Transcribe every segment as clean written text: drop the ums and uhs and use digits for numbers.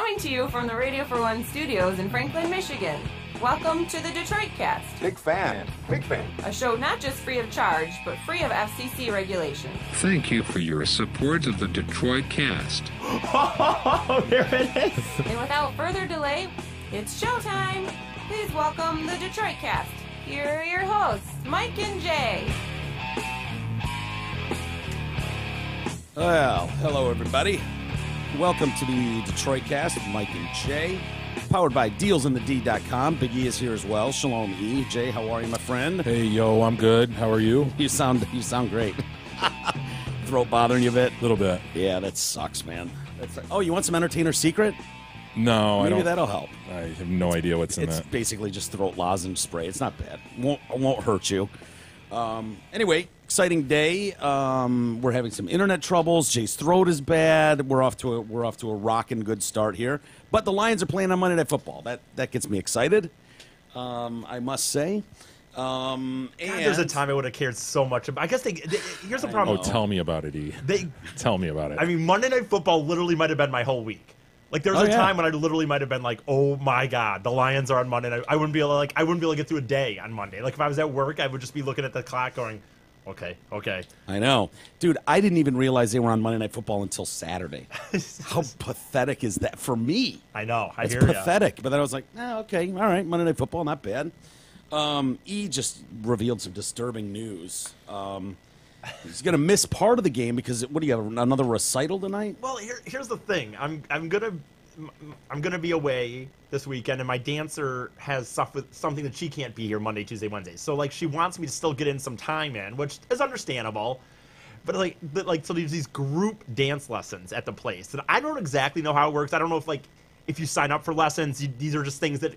Coming to you from the Radio for One studios in Franklin, Michigan. Welcome to the Detroit Cast. Big fan. Big fan. A show not just free of charge, but free of FCC regulation. Thank you for your support of the Detroit Cast. Oh, there it is. And without further delay, it's showtime. Please welcome the Detroit Cast. Here are your hosts, Mike and Jay. Well, hello everybody. Welcome to the Detroit Cast with Mike and Jay, powered by DealsInTheD.com. Big E is here as well. Shalom E. Jay, how are you, my friend? Hey, yo, I'm good. How are you? You sound great. Throat bothering you a bit? A little bit. Yeah, that sucks, man. Oh, you want some entertainer secret? No, I don't. Maybe that'll help. I have no idea what's in It's that. basically just throat lozenge spray. It's not bad. Won't hurt you. Anyway, exciting day. We're having some internet troubles. Jay's throat is bad. We're off to a rockin' good start here. But the Lions are playing on Monday Night Football. That gets me excited. I must say. And There's a time I would have cared so much about. I guess here's the problem. Oh, tell me about it, E. Tell me about it. I mean, Monday Night Football literally might have been my whole week. Like there was a time when I literally might have been like, "Oh my God, the Lions are on Monday night." I wouldn't be able to get through a day on Monday. Like if I was at work, I would just be looking at the clock, going, "Okay." I know, dude. I didn't even realize they were on Monday Night Football until Saturday. How pathetic is that for me? I know. It's pathetic. But then I was like, okay, all right, Monday Night Football, not bad. E just revealed some disturbing news. He's gonna miss part of the game because what do you have, another recital tonight? Well, here's the thing. I'm gonna be away this weekend, and my dancer has something that she can't be here Monday, Tuesday, Wednesday. So like she wants me to still get in some time in, which is understandable. But so there's these group dance lessons at the place, and I don't exactly know how it works. I don't know if you sign up for lessons, these are just things that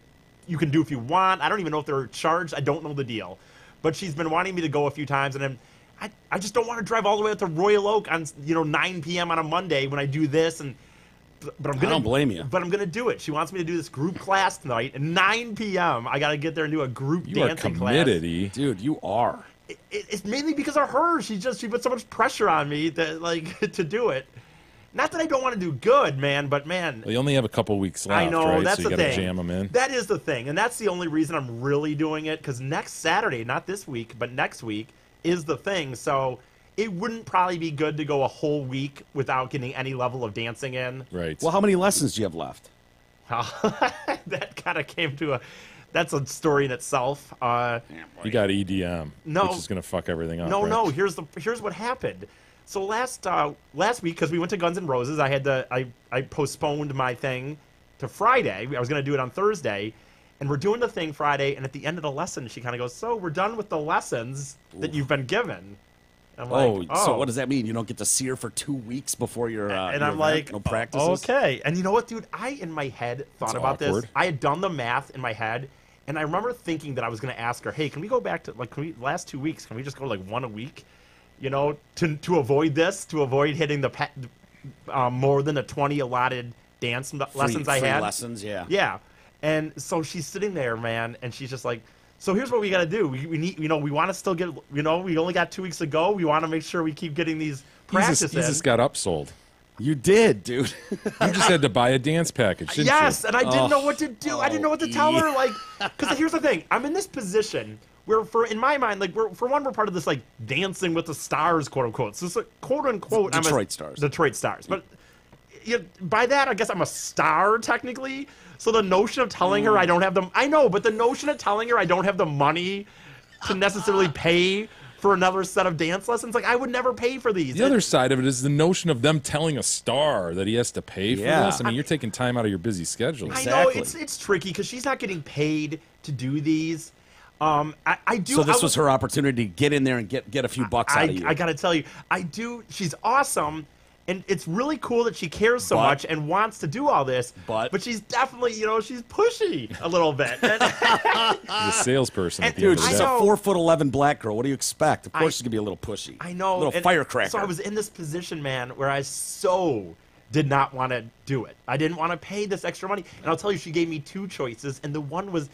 you can do if you want. I don't even know if they're charged. I don't know the deal. But she's been wanting me to go a few times, and I just don't want to drive all the way up to Royal Oak on 9 p.m. on a Monday when I do this, but I don't blame you. But I'm gonna do it. She wants me to do this group class tonight at 9 p.m. I gotta get there and do a group dancing class. You are committed, E. Dude, you are. It's mainly because of her. She put so much pressure on me that to do it. Not that I don't want to do good, man, but man. Well, you only have a couple weeks left, I know, right? that's so you the gotta thing. jam them in. That is the thing, and that's the only reason I'm really doing it. Because next Saturday, not this week, but next week is the thing. So it wouldn't probably be good to go a whole week without getting any level of dancing in. Right. Well, how many lessons do you have left? That kind of came to that's a story in itself. You got EDM, which is going to fuck everything up. No. Here's what happened. So last week, because we went to Guns N' Roses, I postponed my thing to Friday. I was going to do it on Thursday, and we're doing the thing Friday. And at the end of the lesson, she kind of goes, "So we're done with the lessons that you've been given." I'm like, so what does that mean? You don't get to see her for 2 weeks before your and your I'm event? like, no practices? Okay. And you know what, dude? I, in my head, thought about awkward. this. I had done the math in my head, and I remember thinking that I was going to ask her, hey, can we go back to, last 2 weeks, can we just go to, one a week? To avoid this, to avoid hitting the more than the 20 allotted dance lessons I had. Free lessons, yeah. Yeah. And so she's sitting there, man, and she's just like, so here's what we got to do. We need, we want to still get, we only got 2 weeks to go. We want to make sure we keep getting these practices. You just got upsold. You did, dude. You just had to buy a dance package, didn't you? Yes, and I didn't know what to do. I didn't know what to tell her, because here's the thing. I'm in this position where, in my mind, we're part of this, Dancing with the Stars, quote unquote. So it's quote unquote, Detroit Stars. But by that, I guess I'm a star technically. So the notion of telling her I don't have but the notion of telling her I don't have the money to necessarily pay for another set of dance lessons, I would never pay for these. The other side of it is the notion of them telling a star that he has to pay for this. I mean, you're taking time out of your busy schedule. Exactly. I know, it's tricky because she's not getting paid to do these. I do. So this was her opportunity to get in there and get a few bucks out of you. I got to tell you, I do. She's awesome, and it's really cool that she cares so much and wants to do all this. But she's definitely, she's pushy a little bit. She's a salesperson. At the end of the she's day. a 4'11" black girl. What do you expect? Of course, she's gonna be a little pushy. I know, a little firecracker. So I was in this position, man, where I did not want to do it. I didn't want to pay this extra money, and I'll tell you, she gave me two choices, and the one was.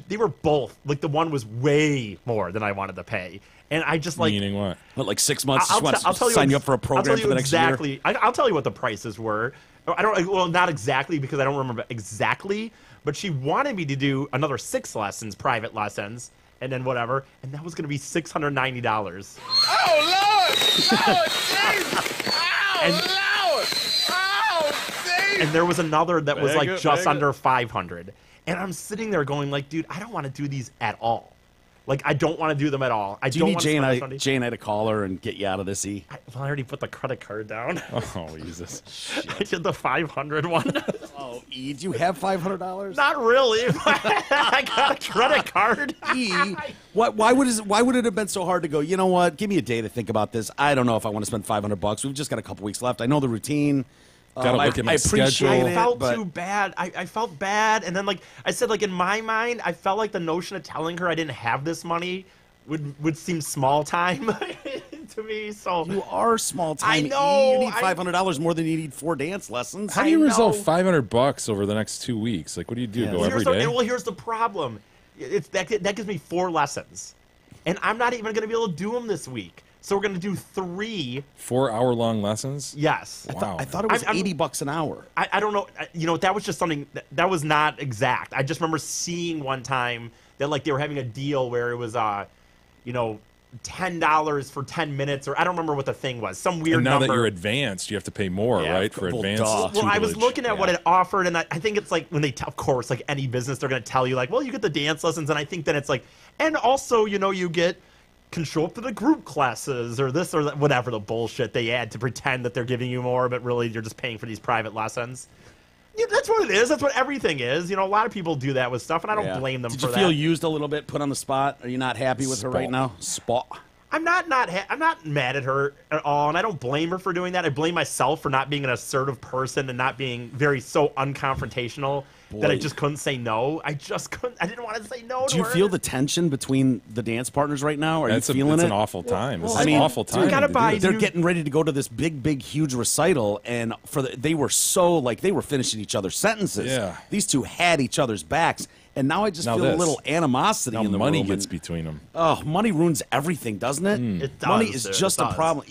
They were both the one was way more than I wanted to pay, and I just meaning what? What, 6 months? I'll tell you sign you up for a program for the next year. I'll tell you what the prices were. I don't. Well, not exactly because I don't remember exactly. But she wanted me to do another 6 lessons, private lessons, and then whatever, and that was going to be $690. Oh Lord! Oh Jesus! Oh Lord! Oh Jesus! And there was another that was like just under 500. And I'm sitting there going like, dude, I don't want to do these at all. Like, I don't want to do them at all. Do you need Jay and I to call her and get you out of this, E? I already put the credit card down. Oh, Jesus. I did the 500 one. Oh, E, do you have $500? Not really. I got a credit card. E, why would it have been so hard to go, you know what, give me a day to think about this. I don't know if I want to spend $500. We've just got a couple weeks left. I know the routine. Gotta look at my schedule. I felt too bad. I felt bad, and then like I said, like in my mind, I felt like the notion of telling her I didn't have this money would seem small time to me. So you are small time. I know. You need $500 more than you need 4 dance lessons. How do you resolve $500 over the next 2 weeks? Like, what do you do? Yeah. Go every day? Well, here's the problem. That gives me 4 lessons, and I'm not even going to be able to do them this week. So we're going to do 3 4-hour-long lessons? Yes. Wow. I thought it was $80 an hour. I don't know. You know, that was just something that was not exact. I just remember seeing one time that like they were having a deal where it was, you know, $10 for 10 minutes, or I don't remember what the thing was. Some weird now number. that you're advanced, you have to pay more, right, for advanced Well, I was tutelage. looking at what it offered, and I think it's like when they, of course, like any business, they're going to tell you like, well, you get the dance lessons, and I think then it's like, and also, you know, you can show up to the group classes or this or that, whatever the bullshit they add to pretend that they're giving you more, but really you're just paying for these private lessons. Yeah, that's what it is. That's what everything is. You know, a lot of people do that with stuff, and I don't blame them for that. Did you feel used a little bit, put on the spot? Are you not happy with her right now? Spot. I'm not mad at her at all, and I don't blame her for doing that. I blame myself for not being an assertive person and not being so unconfrontational that I just couldn't say no. I just couldn't. I didn't want to say no to her. Do you feel the tension between the dance partners right now? Are you feeling it? It's an awful time. Well, this is an awful time. You gotta buy. They're getting ready to go to this big, huge recital, and they were so like they were finishing each other's sentences. Yeah. These two had each other's backs, and now I just feel a little animosity in the money room. gets between them. Oh, money ruins everything, doesn't it? It does, money is dude, just a problem.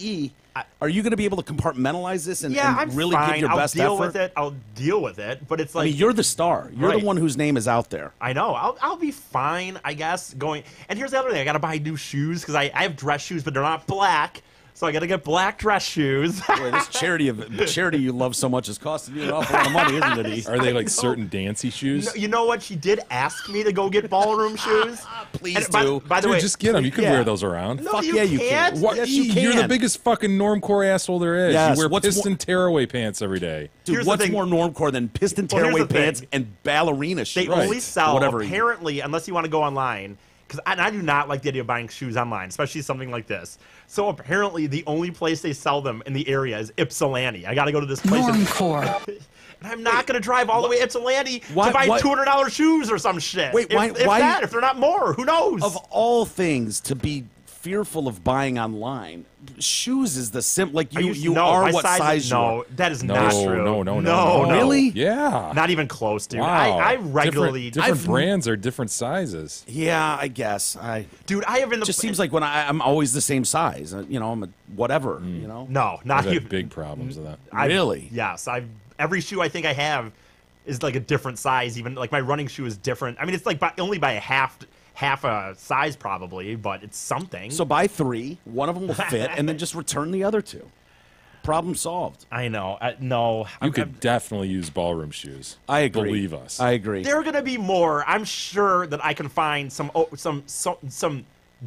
Are you going to be able to compartmentalize this and I'm really fine. give your best I'll deal effort? with it. I'll deal with it. But it's like, I mean, you're the star. You're Right. the one whose name is out there. I know. I'll be fine, I guess. Going. And here's the other thing. I got to buy new shoes because I have dress shoes, but they're not black. So I got to get black dress shoes. Boy, this charity you love so much is costing you an awful lot of money, isn't it? E? Are they like certain dancey shoes? You know what? She did ask me to go get ballroom shoes. Please And do. By the Dude, way, just get them. You can yeah. wear those around. No, Fuck you yeah, you can't. can. What? Yes, you You're the can. biggest fucking normcore asshole there is. Yes, You wear what's piston tearaway pants every day. Dude, Here's the what's thing. more normcore than piston Well, here's tearaway the thing. pants and ballerina shoes? They only sell, Whatever. apparently, unless you want to go online, because I do not like the idea of buying shoes online, especially something like this. So apparently the only place they sell them in the area is Ypsilanti. I got to go to this place. Normcore. And I'm not going to drive all the way to Ypsilanti Why- to buy why- $200 shoes or some shit. Wait, why- If they're not more, who knows? Of all things to be fearful of buying online, shoes is the like you no, are my what size you are. No, that is No, not true. no. Really? Yeah. Not even close, dude. Wow. I regularly... Different brands are different sizes. Yeah, I guess. Dude, I have in the... Just seems like when I'm always the same size. You know, I'm a whatever. You know. No, not I've you. had big problems with that. Really? Yes. Every shoe I think I have is like a different size. Even like my running shoe is different. I mean, it's like only by a half a size probably, but it's something. So buy 3, one of them will fit, and then just return the other 2. Problem solved. I know. No. You could definitely use ballroom shoes. I agree. Believe us. I agree. There are going to be more. I'm sure that I can find some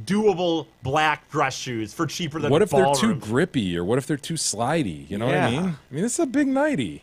doable black dress shoes for cheaper than What if they're too ballroom. grippy, or what if they're too slidey? You know what I Yeah. mean? I mean, this is a big nighty.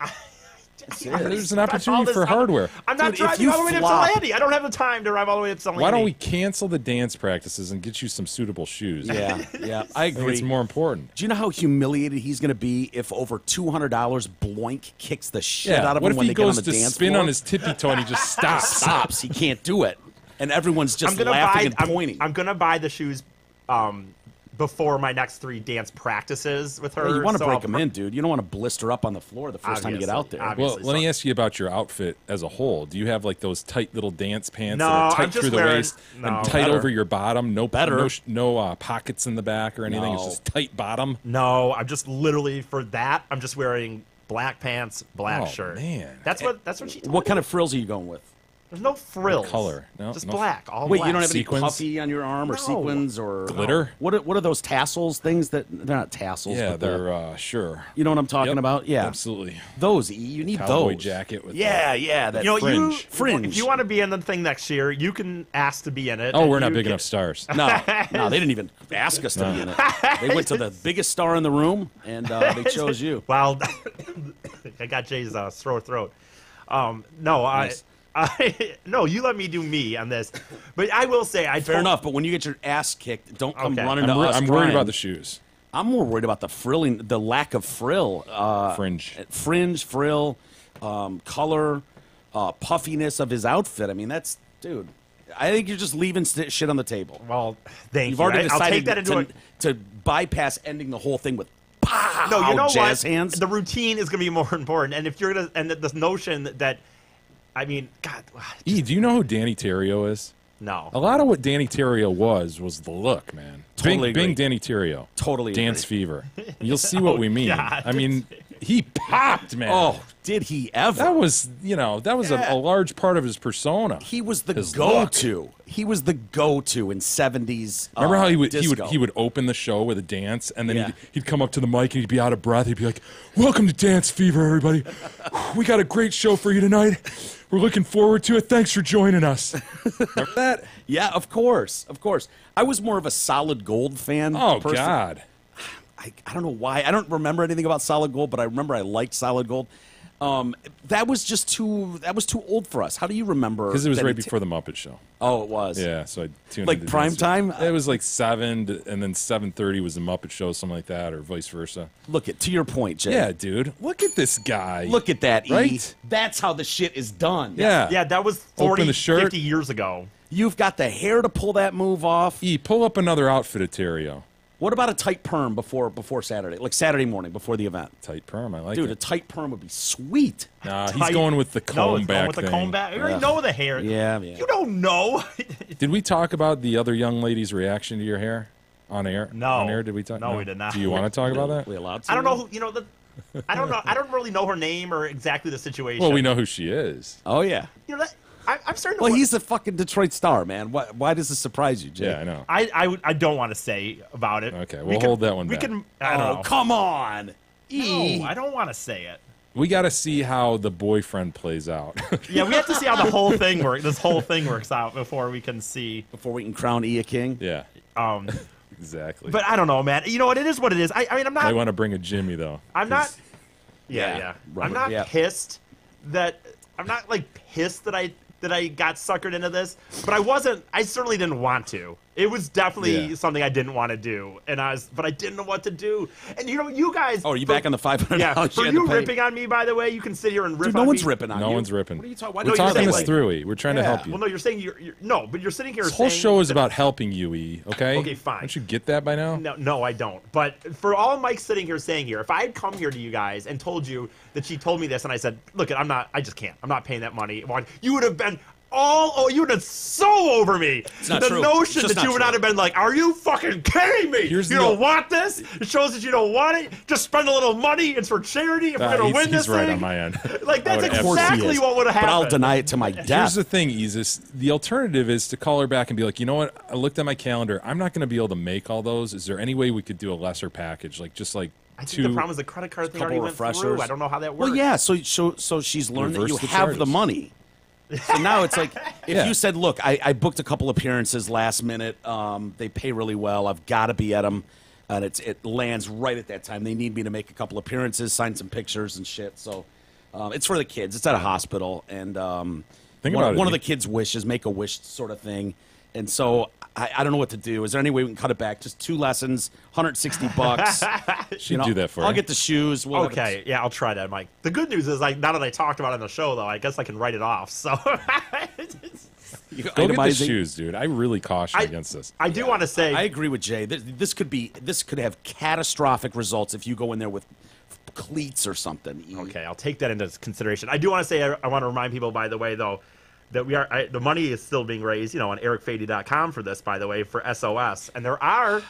There's an All opportunity this for other- hardware. I'm not Dude, if driving you all the way to flop- Ypsilanti. I don't have the time to drive all the way to Ypsilanti. Why don't we cancel the dance practices and get you some suitable shoes? Yeah, yeah, I I think agree. it's more important. Do you know how humiliated he's going to be if over $200 Bloink kicks the shit Yeah. out of What him if when he they get on goes the to dance spin floor? on his tippy toe and he just stops? Stops. He can't do it, and everyone's just I'm gonna laughing buy. and pointing. I'm gonna buy the shoes before my next 3 dance practices with her. Yeah, you want to so break I'll them in, dude. You don't want to blister up on the floor the first time you get out there. Obviously. Well, let me ask you about your outfit as a whole. Do you have like those tight little dance pants No, that are I'm tight just through the wearing- waist no. and tight Better. over your bottom? No, Better. no pockets in the back or anything. It's No. just tight bottom. No, I'm just literally for that. I'm just wearing black pants, black Oh, shirt. man. That's what she told What me. kind of frills are you going with? There's no frills. color? No, just no. black. All Wait, black. you don't have Sequins? any puffy on your arm or No. sequins or Glitter? What are those tassels things that they're not tassels? Yeah, but they're sure. you know what I'm talking Yep, about? Yeah, absolutely. those. You need Cowboy those. jacket with Yeah, that You know, fringe. fringe. If you want to be in the thing next year, you can ask to be in it. Oh, and we're not you big can- enough stars. No, they didn't even ask us to be in it. They went to the biggest star in the room, and they chose you. Well, I got Jay's sore throat. No, Nice. no, you let me do me on this. But I will say, Fair enough, but when you get your ass kicked, don't come Okay. running to us. I'm worried crying. about the shoes. I'm more worried about the frilling, the lack of frill, Fringe. frill, color, puffiness of his outfit. I mean, dude. I think you're just leaving shit on the table. Well, thank You've you. already I'll take decided that into to bypass ending the whole thing with pow, No, you know jazz what? hands. The routine is going to be more important. And if you're gonna, and this notion that, I mean, God, E, do you know who Danny Terrio is? no. A lot of what Danny Terrio was the look, man. Totally Bing agree. Danny Terrio. Totally Dance agree. Fever. You'll see what we mean. God. I mean, he popped, man. Oh, did he ever? That was, Yeah. a large part of his persona. He was the His go-to. He was the go-to in 70s. Remember how disco. he would open the show with a dance, and then Yeah. he'd come up to the mic and he'd be out of breath. He'd be like, "Welcome to Dance Fever, everybody. We got a great show for you tonight. We're looking forward to it. Thanks for joining us." Remember that? Yeah, of course. I was more of a Solid Gold fan. Oh person. God. I don't know why. I don't remember anything about Solid Gold, but I remember I liked Solid Gold. That was too old for us. How do you remember? Because it was that right before the Muppet Show. Oh, it was. Yeah, so I tuned Like into prime Dance time? Fever. It was like 7, and then 7:30 was the Muppet Show, something like that, or vice versa. Look to your point, Jay. Yeah, dude. Look at this guy. Look at that, E. Right? That's how the shit is done. Yeah. Yeah, that was Open 40, the shirt. 50 years ago. You've got the hair to pull that move off. E, pull up another outfit of Terrio. What about a tight perm before Saturday? Like Saturday morning before the event? Tight perm, I like Dude, a it. tight perm would be sweet. Nah, he's Tight- going with the No, comb it's back going with thing. the comb back. You already know the hair. Yeah. You don't know. Did we talk about the other young lady's reaction to your hair on air? No. On air, did we talk? No, we did not. Do you want to talk about that? We allowed to? I don't know. I don't know. I don't really know her name or exactly the situation. Well, we know who she is. Oh, yeah. You know that. I'm starting to. Well, wonder- he's a fucking Detroit star, man. Why does this surprise you, Jay? Yeah, I know. I don't want to say about it. Okay, We we'll can- hold that one We back. can. I don't know. Come on. E. No, I don't want to say it. We got to see how the boyfriend plays out. Yeah, we have to see how the whole thing works. This whole thing works out before we can see. Before we can crown E a king. yeah, Um, exactly. but I don't know, man. You know what? It is what it is. I mean, I'm not. I want to bring a Jimmy though. I'm not. 'cause Yeah. Right, I'm not yeah. pissed that. I'm not like pissed that I got suckered into this, but I certainly didn't want to. It was definitely Yeah. something I didn't want to do, but I didn't know what to do. And you guys. Oh, are you back on the $500? Yeah, for had you to pay? ripping on me, by the way, you can sit here and rip Dude, on no one's me. ripping on No you. one's ripping. What are you talking? Why We're don't you talking say, this like, through. We're trying to Yeah. help you. Well, no, you're saying you're no, but you're sitting here This whole saying show is that- about helping you, E. Okay. Okay, fine. Don't you get that by now? No, I don't. But for all Mike's sitting here saying here, if I had come here to you guys and told you that she told me this, and I said, "Look, I just can't. I'm not paying that money," you would have been you would have so over me. not The true. notion It's just that you not would not true. have been like, "Are you fucking kidding me? Here's You the- don't want this? It shows that you don't want it. Just spend a little money. It's for charity. If we're gonna win this he's right thing, on my end. like that's I would Of course he exactly is. what would have But happened." I'll deny it to my death. Here's the thing, Isis. The alternative is to call her back and be like, you know what? I looked at my calendar. I'm not going to be able to make all those. Is there any way we could do a lesser package, like just like I think two? the problem is the credit card thing couple already went refreshers. through. I don't know how that works. Well, yeah. So she's learned that Reverse you the have the charges. money. So now it's like if Yeah. you said, "Look, I booked a couple appearances last minute. They pay really well. I've got to be at them." And it lands right at that time. They need me to make a couple appearances, sign some pictures and shit. So it's for the kids. It's at a hospital, and Think about it. one of the kids' wishes, make a wish sort of thing. And so I don't know what to do. Is there any way we can cut it back? Just 2 lessons, $160. She'd do that for I'll you. get the shoes. We'll have it- Okay, yeah, I'll try that, Mike. The good news is, like, now that I talked about it on the show, though, I guess I can write it off. So You Go get the itemizing. shoes, dude. I really caution against this. I do want to say, I agree with Jay. This could have catastrophic results if you go in there with cleats or something. okay, I'll take that into consideration. I do want to say, I want to remind people, by the way, though, that the money is still being raised, on ericfady.com for this, by the way, for SOS, and there are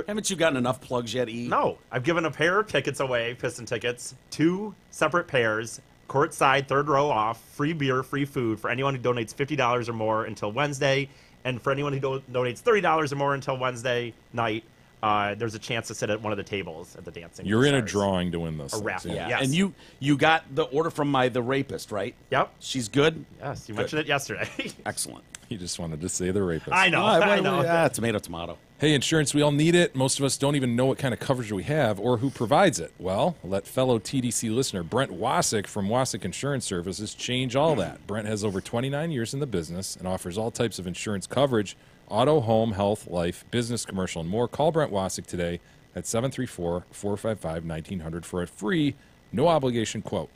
Haven't you gotten enough plugs yet, E? No, I've given a pair of tickets away, Piston tickets, 2 separate pairs, courtside, 3rd row off, free beer, free food for anyone who donates $50 or more until Wednesday, and for anyone who donates $30 or more until Wednesday night, there's a chance to sit at one of the tables at the dancing. You're in a drawing to win this. A raffle. Yeah, Yes. and you got the order from the rapist, right? Yep. She's good? Yes, you mentioned it yesterday. Excellent. You just wanted to say the rapist. I know. I know. Yeah, tomato. Hey, insurance, we all need it. Most of us don't even know what kind of coverage we have or who provides it. Well, let fellow TDC listener Brent Wasik from Wasik Insurance Services change all that. Brent has over 29 years in the business and offers all types of insurance coverage: auto, home, health, life, business, commercial, and more. Call Brent Wasik today at 734-455-1900 for a free, no-obligation quote.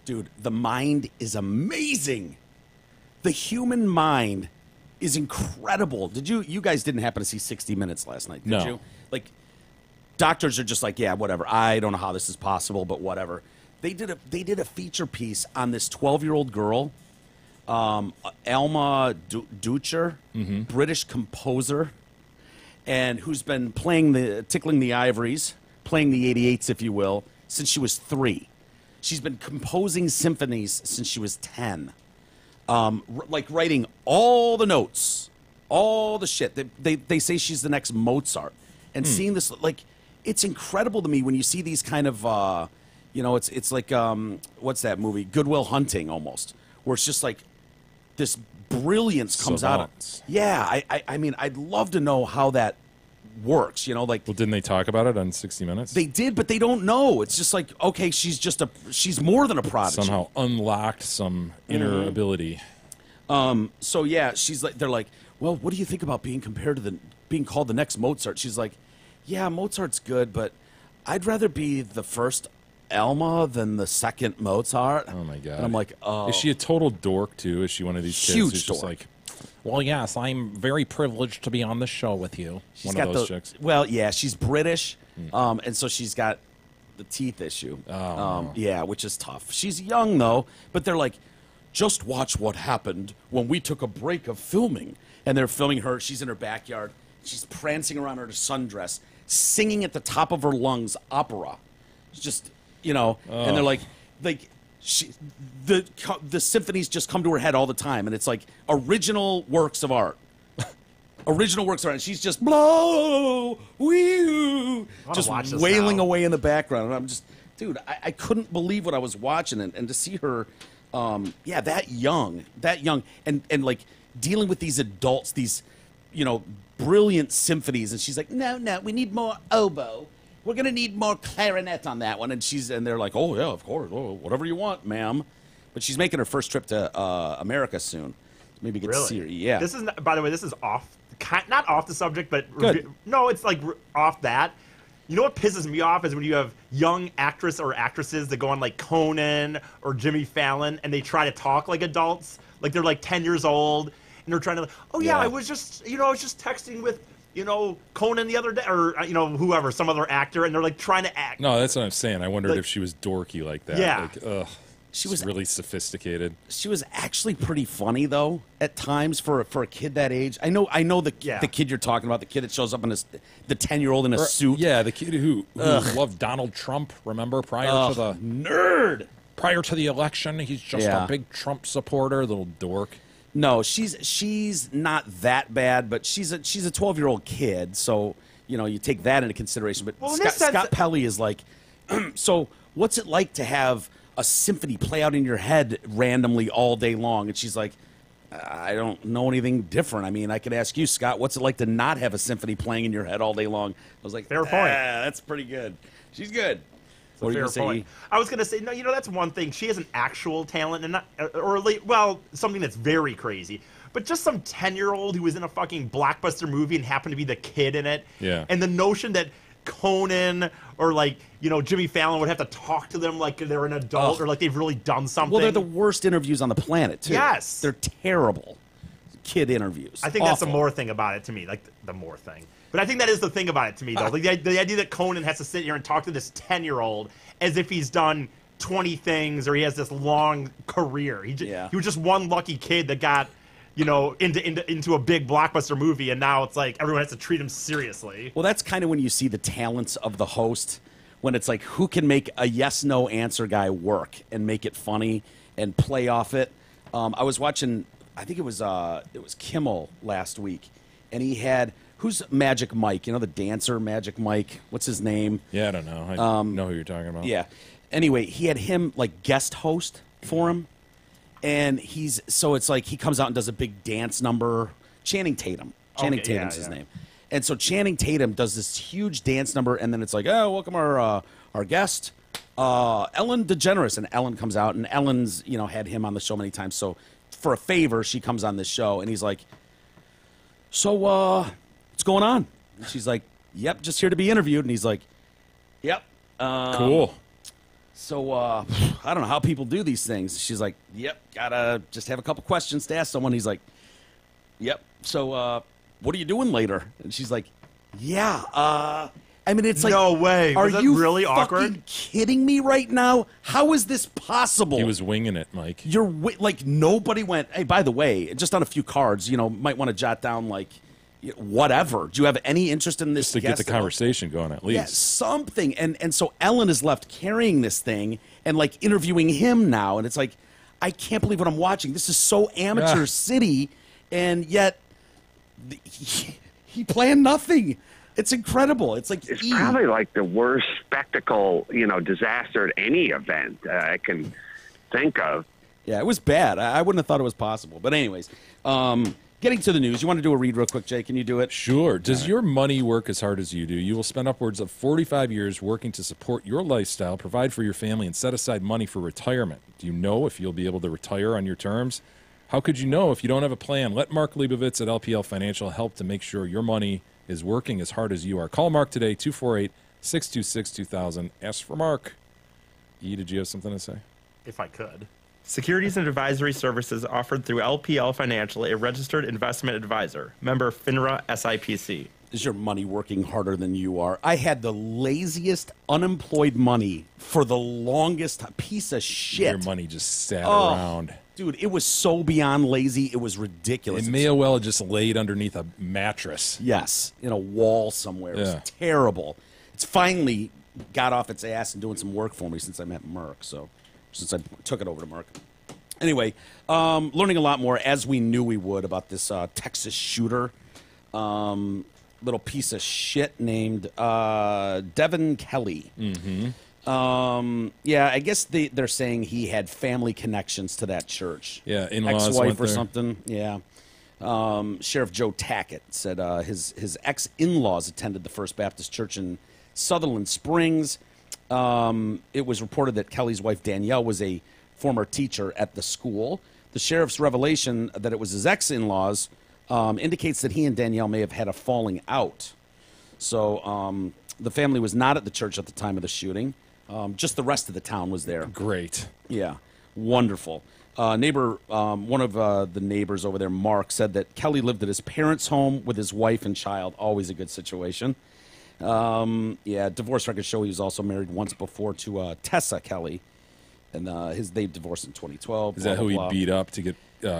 Dude, the mind is amazing. The human mind is incredible. You guys didn't happen to see 60 Minutes last night, did No. you? Like, doctors are just like, yeah, whatever. I don't know how this is possible, but whatever. They did a feature piece on this 12-year-old girl, Alma Ducher, British composer, and who's been tickling the ivories, playing the 88s, if you will, since she was 3. She's been composing symphonies since she was 10. Like writing all the notes, all the shit. They say she's the next Mozart. And seeing this, like, it's incredible to me when you see these kind of, it's like, what's that movie? Good Will Hunting, almost, where it's just like this brilliance comes out of. Yeah, I mean, I'd love to know how that works, like. Well, didn't they talk about it on 60 Minutes? They did, but they don't know. It's just like, okay, she's more than a prodigy. Somehow unlocked some inner ability. So yeah, they're like, well, what do you think about being compared to being called the next Mozart? She's like, yeah, Mozart's good, but I'd rather be the first Alma than the second Mozart. Oh my God. And I'm like, oh. Is she a total dork too? Is she one of these kids Huge who's just dork. like, well, yes, I'm very privileged to be on the show with you. She's One got of those chicks. Well, yeah, she's British, and so she's got the teeth issue. Yeah, which is tough. She's young though, but they're like, just watch what happened when we took a break of filming. And they're filming her. She's in her backyard. She's prancing around in her sundress, singing at the top of her lungs opera. It's just, and they're like the symphonies just come to her head all the time, and it's like original works of art. Original works of art. And she's just blow, wee, just wailing away in the background. And I'm just, dude, I couldn't believe what I was watching, and to see her, that young, and like dealing with these adults, these, brilliant symphonies, and she's like, no, we need more oboe. We're gonna need more clarinet on that one, and they're like, oh yeah, of course, whatever you want, ma'am. But she's making her first trip to America soon. Maybe get to see her. Yeah. This is, by the way, this is not off the subject, but Good. No, it's like off that. You know what pisses me off is when you have young actress or actresses that go on like Conan or Jimmy Fallon and they try to talk like adults, like they're like 10 years old, and they're trying to, I was just texting with, Conan the other day, or whoever, some other actor, and they're like trying to act. No, that's what I'm saying. I wondered if she was dorky like that. Yeah. Like, ugh. She was really sophisticated. She was actually pretty funny though at times for a kid that age. I know the kid you're talking about, the kid that shows up in the 10-year-old in a suit. Yeah, the kid who loved Donald Trump. Remember prior to the nerd. Prior to the election, he's just a big Trump supporter, little dork. No, she's not that bad, but she's a 12-year-old kid, so you take that into consideration. But Scott Pelley is like, so what's it like to have a symphony play out in your head randomly all day long? And she's like, I don't know anything different. I mean, I could ask you, Scott, what's it like to not have a symphony playing in your head all day long? I was like, fair point. That's pretty good. She's good. What fair point. I was going to say, no, that's one thing. She has an actual talent, and something that's very crazy. But just some 10-year-old who was in a fucking blockbuster movie and happened to be the kid in it. Yeah. And the notion that Conan or Jimmy Fallon would have to talk to them like they're an adult or like they've really done something. Well, they're the worst interviews on the planet, too. Yes. They're terrible kid interviews. I think that's the more thing about it to me, like the more thing. But I think that is the thing about it to me, though. The idea that Conan has to sit here and talk to this 10-year-old as if he's done 20 things or he has this long career. He was just one lucky kid that got, into a big blockbuster movie, and now it's like everyone has to treat him seriously. Well, that's kind of when you see the talents of the host, when it's like, who can make a yes/no answer guy work and make it funny and play off it. I was watching, I think it was Kimmel last week, and he had, who's Magic Mike? You know, the dancer Magic Mike. What's his name? Yeah, I don't know. I know who you're talking about. Yeah. Anyway, he had him like guest host for him. And it's like he comes out and does a big dance number. Channing Tatum. Channing Tatum's his name. And so Channing Tatum does this huge dance number, and then it's like, oh, welcome our guest, Ellen DeGeneres. And Ellen comes out, and Ellen's, had him on the show many times. So for a favor, she comes on this show, and he's like, so what's going on? And she's like, yep, just here to be interviewed. And he's like, yep. Cool. So, I don't know how people do these things. She's like, yep, gotta just have a couple questions to ask someone. He's like, yep. So, what are you doing later? And she's like, yeah. I mean, it's like, no way. Are Was that you really fucking awkward? kidding me right now? How is this possible? He was winging it, Mike. You're like, nobody went, hey, by the way, just on a few cards, might want to jot down like, whatever. Do you have any interest in this? Just to get the conversation going, at least. Yeah, something. And so Ellen is left carrying this thing and like interviewing him now, and it's like, I can't believe what I'm watching. This is so amateur city, and yet he planned nothing. It's incredible. It's like it's probably like the worst spectacle, disaster at any event I can think of. Yeah, it was bad. I wouldn't have thought it was possible. But anyways, getting to the news, you want to do a read real quick, Jay? Can you do it? Sure. Does your money work as hard as you do? You will spend upwards of 45 years working to support your lifestyle, provide for your family, and set aside money for retirement. Do you know if you'll be able to retire on your terms? How could you know if you don't have a plan? Let Mark Leibovitz at LPL Financial help to make sure your money is working as hard as you are. Call Mark today, 248-626-2000. Ask for Mark. E, did you have something to say? If I could. Securities and advisory services offered through LPL Financial, a registered investment advisor. Member FINRA SIPC. Is your money working harder than you are? I had the laziest unemployed money for the longest piece of shit. Your money just sat around. Dude, it was so beyond lazy, it was ridiculous. It may have well just laid underneath a mattress. Yes, in a wall somewhere. It was terrible. It's finally got off its ass and doing some work for me since I met Merck. So, since I took it over to Merck. Anyway, learning a lot more, as we knew we would, about this Texas shooter. Little piece of shit named Devin Kelley. Mm-hmm. I guess they're saying he had family connections to that church. Yeah, in-laws ex-wife or something. Yeah. Sheriff Joe Tackett said his ex-in-laws attended the First Baptist Church in Sutherland Springs. It was reported that Kelly's wife Danielle was a former teacher at the school. The sheriff's revelation that it was his ex-in-laws indicates that he and Danielle may have had a falling out. So the family was not at the church at the time of the shooting. Just the rest of the town was there. Great. Yeah, wonderful. Neighbor, one of the neighbors over there, Mark, said that Kelley lived at his parents' home with his wife and child. Always a good situation. Divorce records show he was also married once before to Tessa Kelley, and they divorced in 2012. Is that who he beat up to get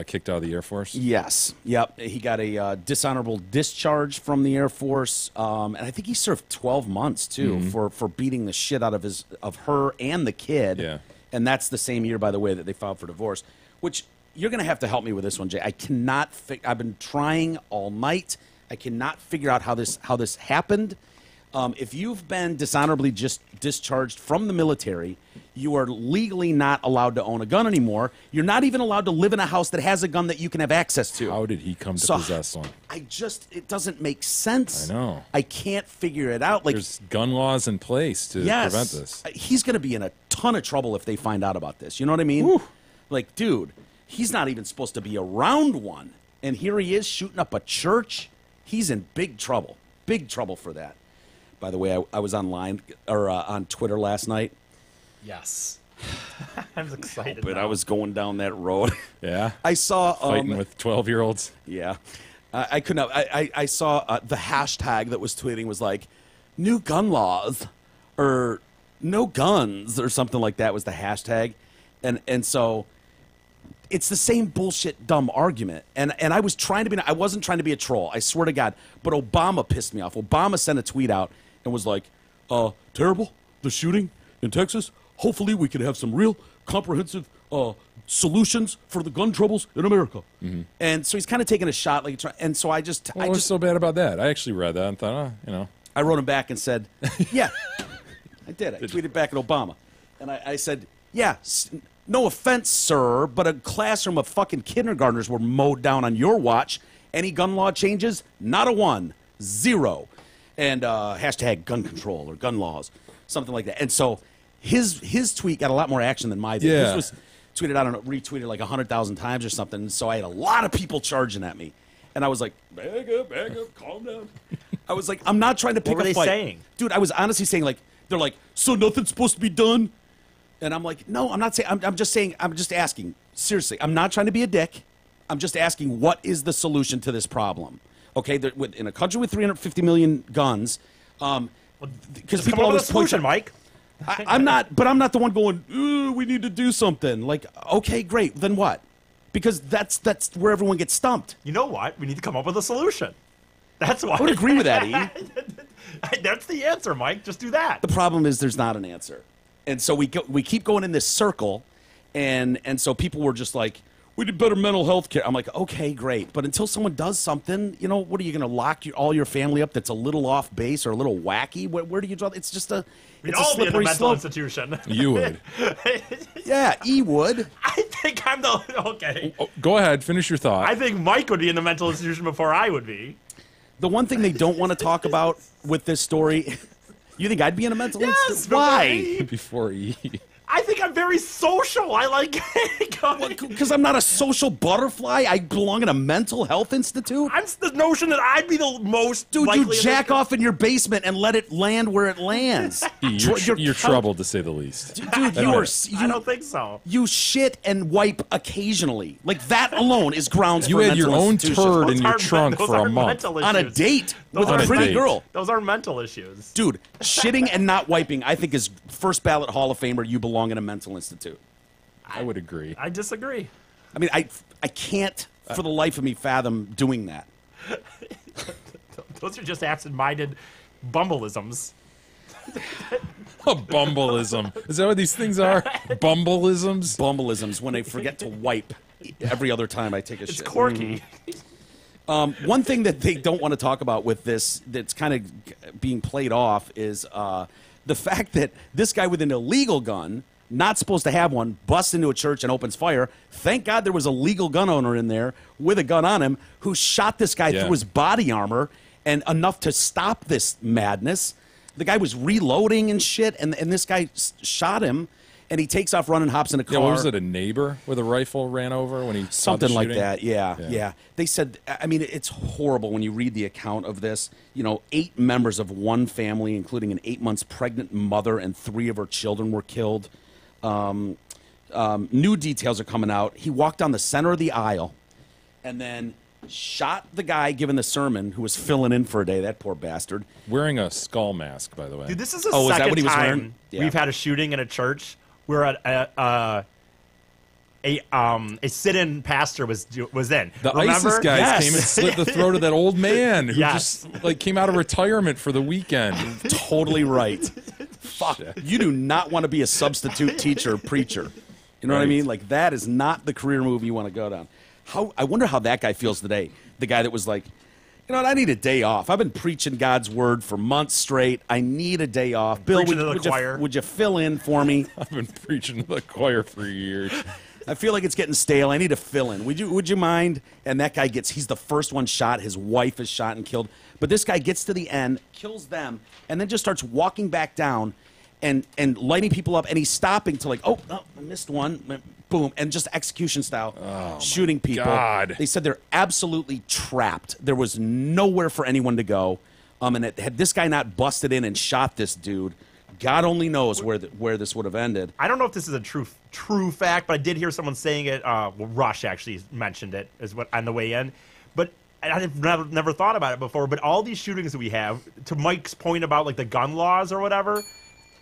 kicked out of the Air Force? Yes. Yep. He got a dishonorable discharge from the Air Force, and I think he served 12 months too for beating the shit out of her and the kid. Yeah. And that's the same year, by the way, that they filed for divorce. Which you're going to have to help me with this one, Jay. I cannot. I've been trying all night. I cannot figure out how this happened. If you've been dishonorably just discharged from the military, you are legally not allowed to own a gun anymore. You're not even allowed to live in a house that has a gun that you can have access to. How did he come to possess one? It doesn't make sense. I know. I can't figure it out. Like, there's gun laws in place to prevent this. He's going to be in a ton of trouble if they find out about this. You know what I mean? Woo. Like, dude, he's not even supposed to be around one. And here he is shooting up a church. He's in big trouble. Big trouble for that. By the way, I was online or on Twitter last night. Yes. I'm excited. But I was going down that road. Yeah. I saw fighting with 12-year-olds. Yeah. I couldn't. I saw the hashtag that was tweeting was like new gun laws or no guns or something like that was the hashtag, and so it's the same bullshit, dumb argument. And I was trying to be, I wasn't trying to be a troll, I swear to God. But Obama pissed me off. Obama sent a tweet out and was like, terrible, the shooting in Texas. Hopefully we can have some real comprehensive solutions for the gun troubles in America. Mm-hmm. And so he's kind of taking a shot. And so I just... What's so bad about that? I actually read that and thought, I wrote him back and said, yeah, I did. I tweeted back at Obama. And I said, yeah, no offense, sir, but a classroom of fucking kindergartners were mowed down on your watch. Any gun law changes? Not a one. Zero. And hashtag gun control or gun laws, something like that. And so his tweet got a lot more action than my did. Yeah. This was tweeted, I don't know, retweeted like 100,000 times or something. And so I had a lot of people charging at me. And I was like, back up, calm down. I was like, I'm not trying to pick What were a they fight. saying? Dude, I was honestly saying, like, they're like, so nothing's supposed to be done? And I'm like, no, I'm not saying, I'm just saying, I'm just asking. Seriously, I'm not trying to be a dick. I'm just asking, what is the solution to this problem? Okay, in a country with 350 million guns, because people always point solution, Mike. I'm not the one going, ooh, we need to do something. Like, okay, great, then what? Because that's where everyone gets stumped. You know what? We need to come up with a solution. That's why. I would agree with that, E. That's the answer, Mike. Just do that. The problem is there's not an answer. And so we keep going in this circle, and so people were just like, we need better mental health care. I'm like, okay, great. But until someone does something, what are you going to lock all your family up that's a little off base or a little wacky? Where do you draw? It's just We'd it's all a be in a slippery mental slope. institution. You would. Yeah, E would. I think I'm the... Okay. Oh, go ahead. Finish your thought. I think Mike would be in the mental institution before I would be. The one thing they don't want to talk about with this story, you think I'd be in a mental institution? before Why? me. Before E. I think I'm very social. I like going... Because I'm not a social butterfly. I belong in a mental health institute. I'm the notion that I'd be the most Dude, likely you jack off in your basement and let it land where it lands. You're troubled, to say the least. Dude, I don't think so. You shit and wipe occasionally. Like, that alone is grounds You for a had your mental own institution. turd in your trunk those for a are month. mental On a issues. date Those with a are pretty date. girl. Those are mental issues. Dude, shitting and not wiping, I think, is first ballot Hall of Famer. You belong in a mental institute. I would agree. I disagree. I mean, I can't, for the life of me, fathom doing that. Those are just absent-minded bumbleisms. A bumbleism. Is that what these things are? Bumbleisms? Bumbleisms, when I forget to wipe every other time I take a shit. It's quirky. One thing that they don't want to talk about with this that's kind of being played off is the fact that this guy with an illegal gun, not supposed to have one, busts into a church and opens fire. Thank God there was a legal gun owner in there with a gun on him who shot this guy through his body armor and enough to stop this madness. The guy was reloading and shit, and this guy shot him, and he takes off running, hops in a car. Yeah, what was it, a neighbor with a rifle ran over when he saw the Something like shooting? that, yeah. They said, I mean, it's horrible when you read the account of this. 8 members of one family, including an 8 months pregnant mother and 3 of her children were killed. New details are coming out. He walked down the center of the aisle and then shot the guy giving the sermon who was filling in for a day. That poor bastard. Wearing a skull mask, by the way. Dude, this is the Oh, is that second what he was time wearing? Yeah. we've had a shooting in a church where a sit-in pastor was in. The Remember? ISIS guys Yes. came and slit the throat of that old man who Yes. just came out of retirement for the weekend. Totally right. Fuck. You do not want to be a substitute teacher or preacher. You know what I Right. mean? Like, that is not the career move you want to go down. I wonder how that guy feels today. The guy that was like, you know what, I need a day off. I've been preaching God's word for months straight. I need a day off. Bill, Preaching to the choir. would you fill in for me? I've been preaching to the choir for years. I feel like it's getting stale. I need to fill in. Would you mind? And that guy he's the first one shot. His wife is shot and killed. But this guy gets to the end, kills them, and then just starts walking back down and lighting people up. And he's stopping to oh, I missed one. Boom. And just execution style shooting people. God. They said they're absolutely trapped. There was nowhere for anyone to go. And had this guy not busted in and shot this dude, God only knows where this would have ended. I don't know if this is a true fact, but I did hear someone saying it. Rush actually mentioned it on the way in. But I've never thought about it before. But all these shootings that we have, to Mike's point about the gun laws or whatever,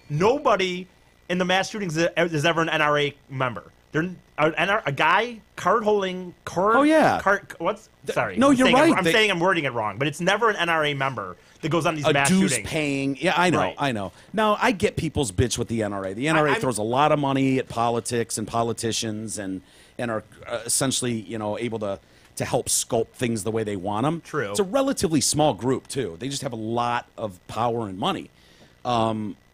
nobody in the mass shootings is ever an NRA member. a guy card holding card. Oh, yeah. What's sorry? No, you're right. I'm saying I'm wording it wrong, but it's never an NRA member that goes on these mass dues shootings. paying. Yeah, I know. Right. I know. Now I get people's bitch with the NRA. The NRA throws a lot of money at politics and politicians, and are essentially able to help sculpt things the way they want them. True. It's a relatively small group too. They just have a lot of power and money.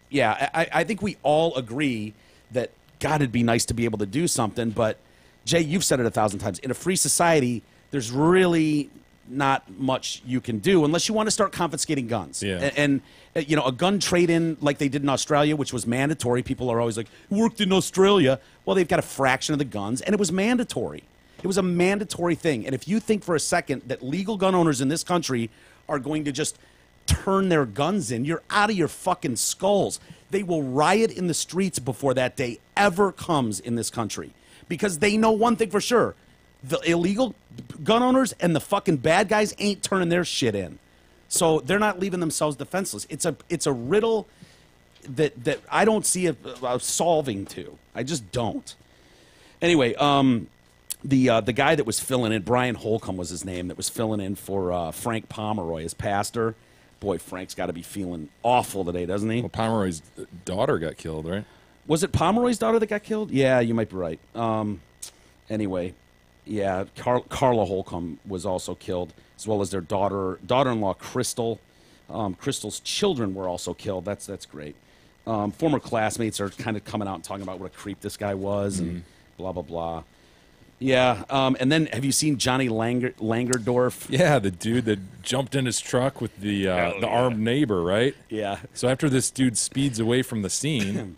Yeah, I think we all agree that God, it'd be nice to be able to do something. But Jay, you've said it 1,000 times. In a free society, there's really not much you can do unless you want to start confiscating guns. Yeah. And a gun trade-in like they did in Australia, which was mandatory. People are always like, it worked in Australia. Well, they've got a fraction of the guns, and it was mandatory. It was a mandatory thing. And if you think for a second that legal gun owners in this country are going to just turn their guns in, you're out of your fucking skulls. They will riot in the streets before that day ever comes in this country, because they know one thing for sure: the illegal gun owners and the fucking bad guys ain't turning their shit in. So they're not leaving themselves defenseless. It's a riddle that I don't see a solving to. I just don't. Anyway, the guy that was filling in, Brian Holcomb was his name, that was filling in for Frank Pomeroy as pastor. Boy, Frank's got to be feeling awful today, doesn't he? Well, Pomeroy's daughter got killed, right? Was it Pomeroy's daughter that got killed? Yeah, you might be right. Anyway, yeah, Carla Holcomb was also killed, as well as their daughter-in-law, Crystal. Crystal's children were also killed. That's great. Former classmates are kind of coming out and talking about what a creep this guy was and blah, blah, blah. Yeah, and then have you seen Johnny Langerdorf? Yeah, the dude that jumped in his truck with the armed neighbor, right? Yeah. So after this dude speeds away from the scene,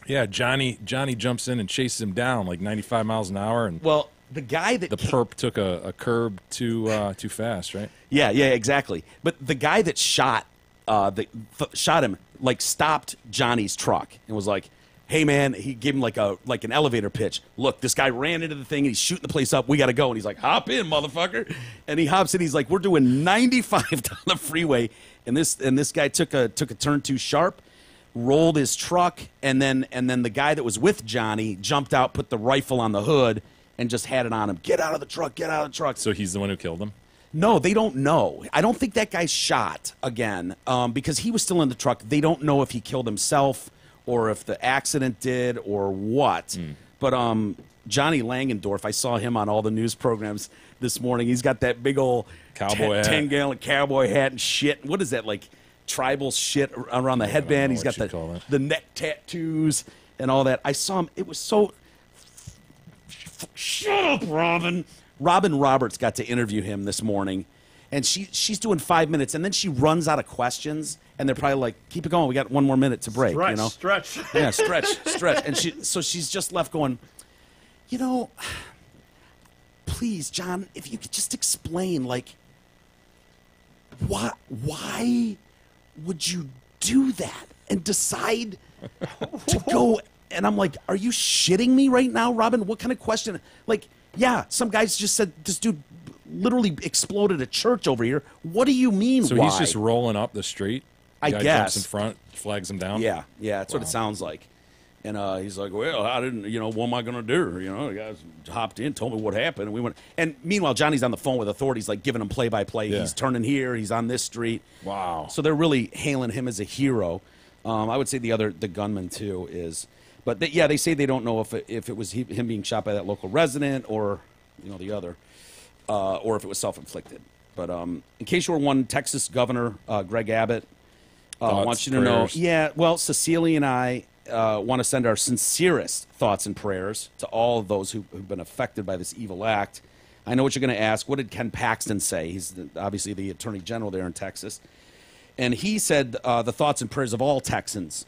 yeah, Johnny jumps in and chases him down like 95 miles an hour, and well, the guy that perp took a curb too fast, right? Yeah, exactly. But the guy that shot him like stopped Johnny's truck and was like, hey, man, he gave him like an elevator pitch. Look, this guy ran into the thing, and he's shooting the place up. We got to go. And he's like, hop in, motherfucker. And he hops in. He's like, we're doing 95 down the freeway. And this guy took a turn too sharp, rolled his truck, and then the guy that was with Johnny jumped out, put the rifle on the hood, and just had it on him. Get out of the truck. Get out of the truck. So he's the one who killed him? No, they don't know. I don't think that guy shot again because he was still in the truck. They don't know if he killed himself or if the accident did, or what. But Johnny Langendorf, I saw him on all the news programs this morning. He's got that big old cowboy hat. 10-gallon cowboy hat and shit. What is that, like tribal shit around the headband? He's got the neck tattoos and all that. I saw him. It was so... Shut up, Robin. Robin Roberts got to interview him this morning. And she's doing 5 minutes, and then she runs out of questions, and they're probably like, keep it going. We got one more minute to break. Stretch. Yeah, stretch. And she's just left going, please, John, if you could just explain, like, why would you do that and decide to go? And I'm like, are you shitting me right now, Robin? What kind of question? Like, yeah, some guys just said, this dude literally exploded a church over here. What do you mean? So why? he's just rolling up the street. I guy guess jumps in front, flags him down. Yeah, that's what it sounds like. And he's like, well, I didn't, what am I going to do? The guys hopped in, told me what happened, and we went. And meanwhile, Johnny's on the phone with authorities, like giving him play-by-play. Yeah. He's turning here, he's on this street. Wow. So they're really hailing him as a hero. I would say the gunman too is, but they say they don't know if it was him being shot by that local resident or the other. Or if it was self-inflicted. But in case you were wondering, Texas Governor Greg Abbott wants you to know. Yeah, well, Cecilia and I want to send our sincerest thoughts and prayers to all of those who've been affected by this evil act. I know what you're going to ask. What did Ken Paxton say? He's obviously the attorney general there in Texas. And he said the thoughts and prayers of all Texans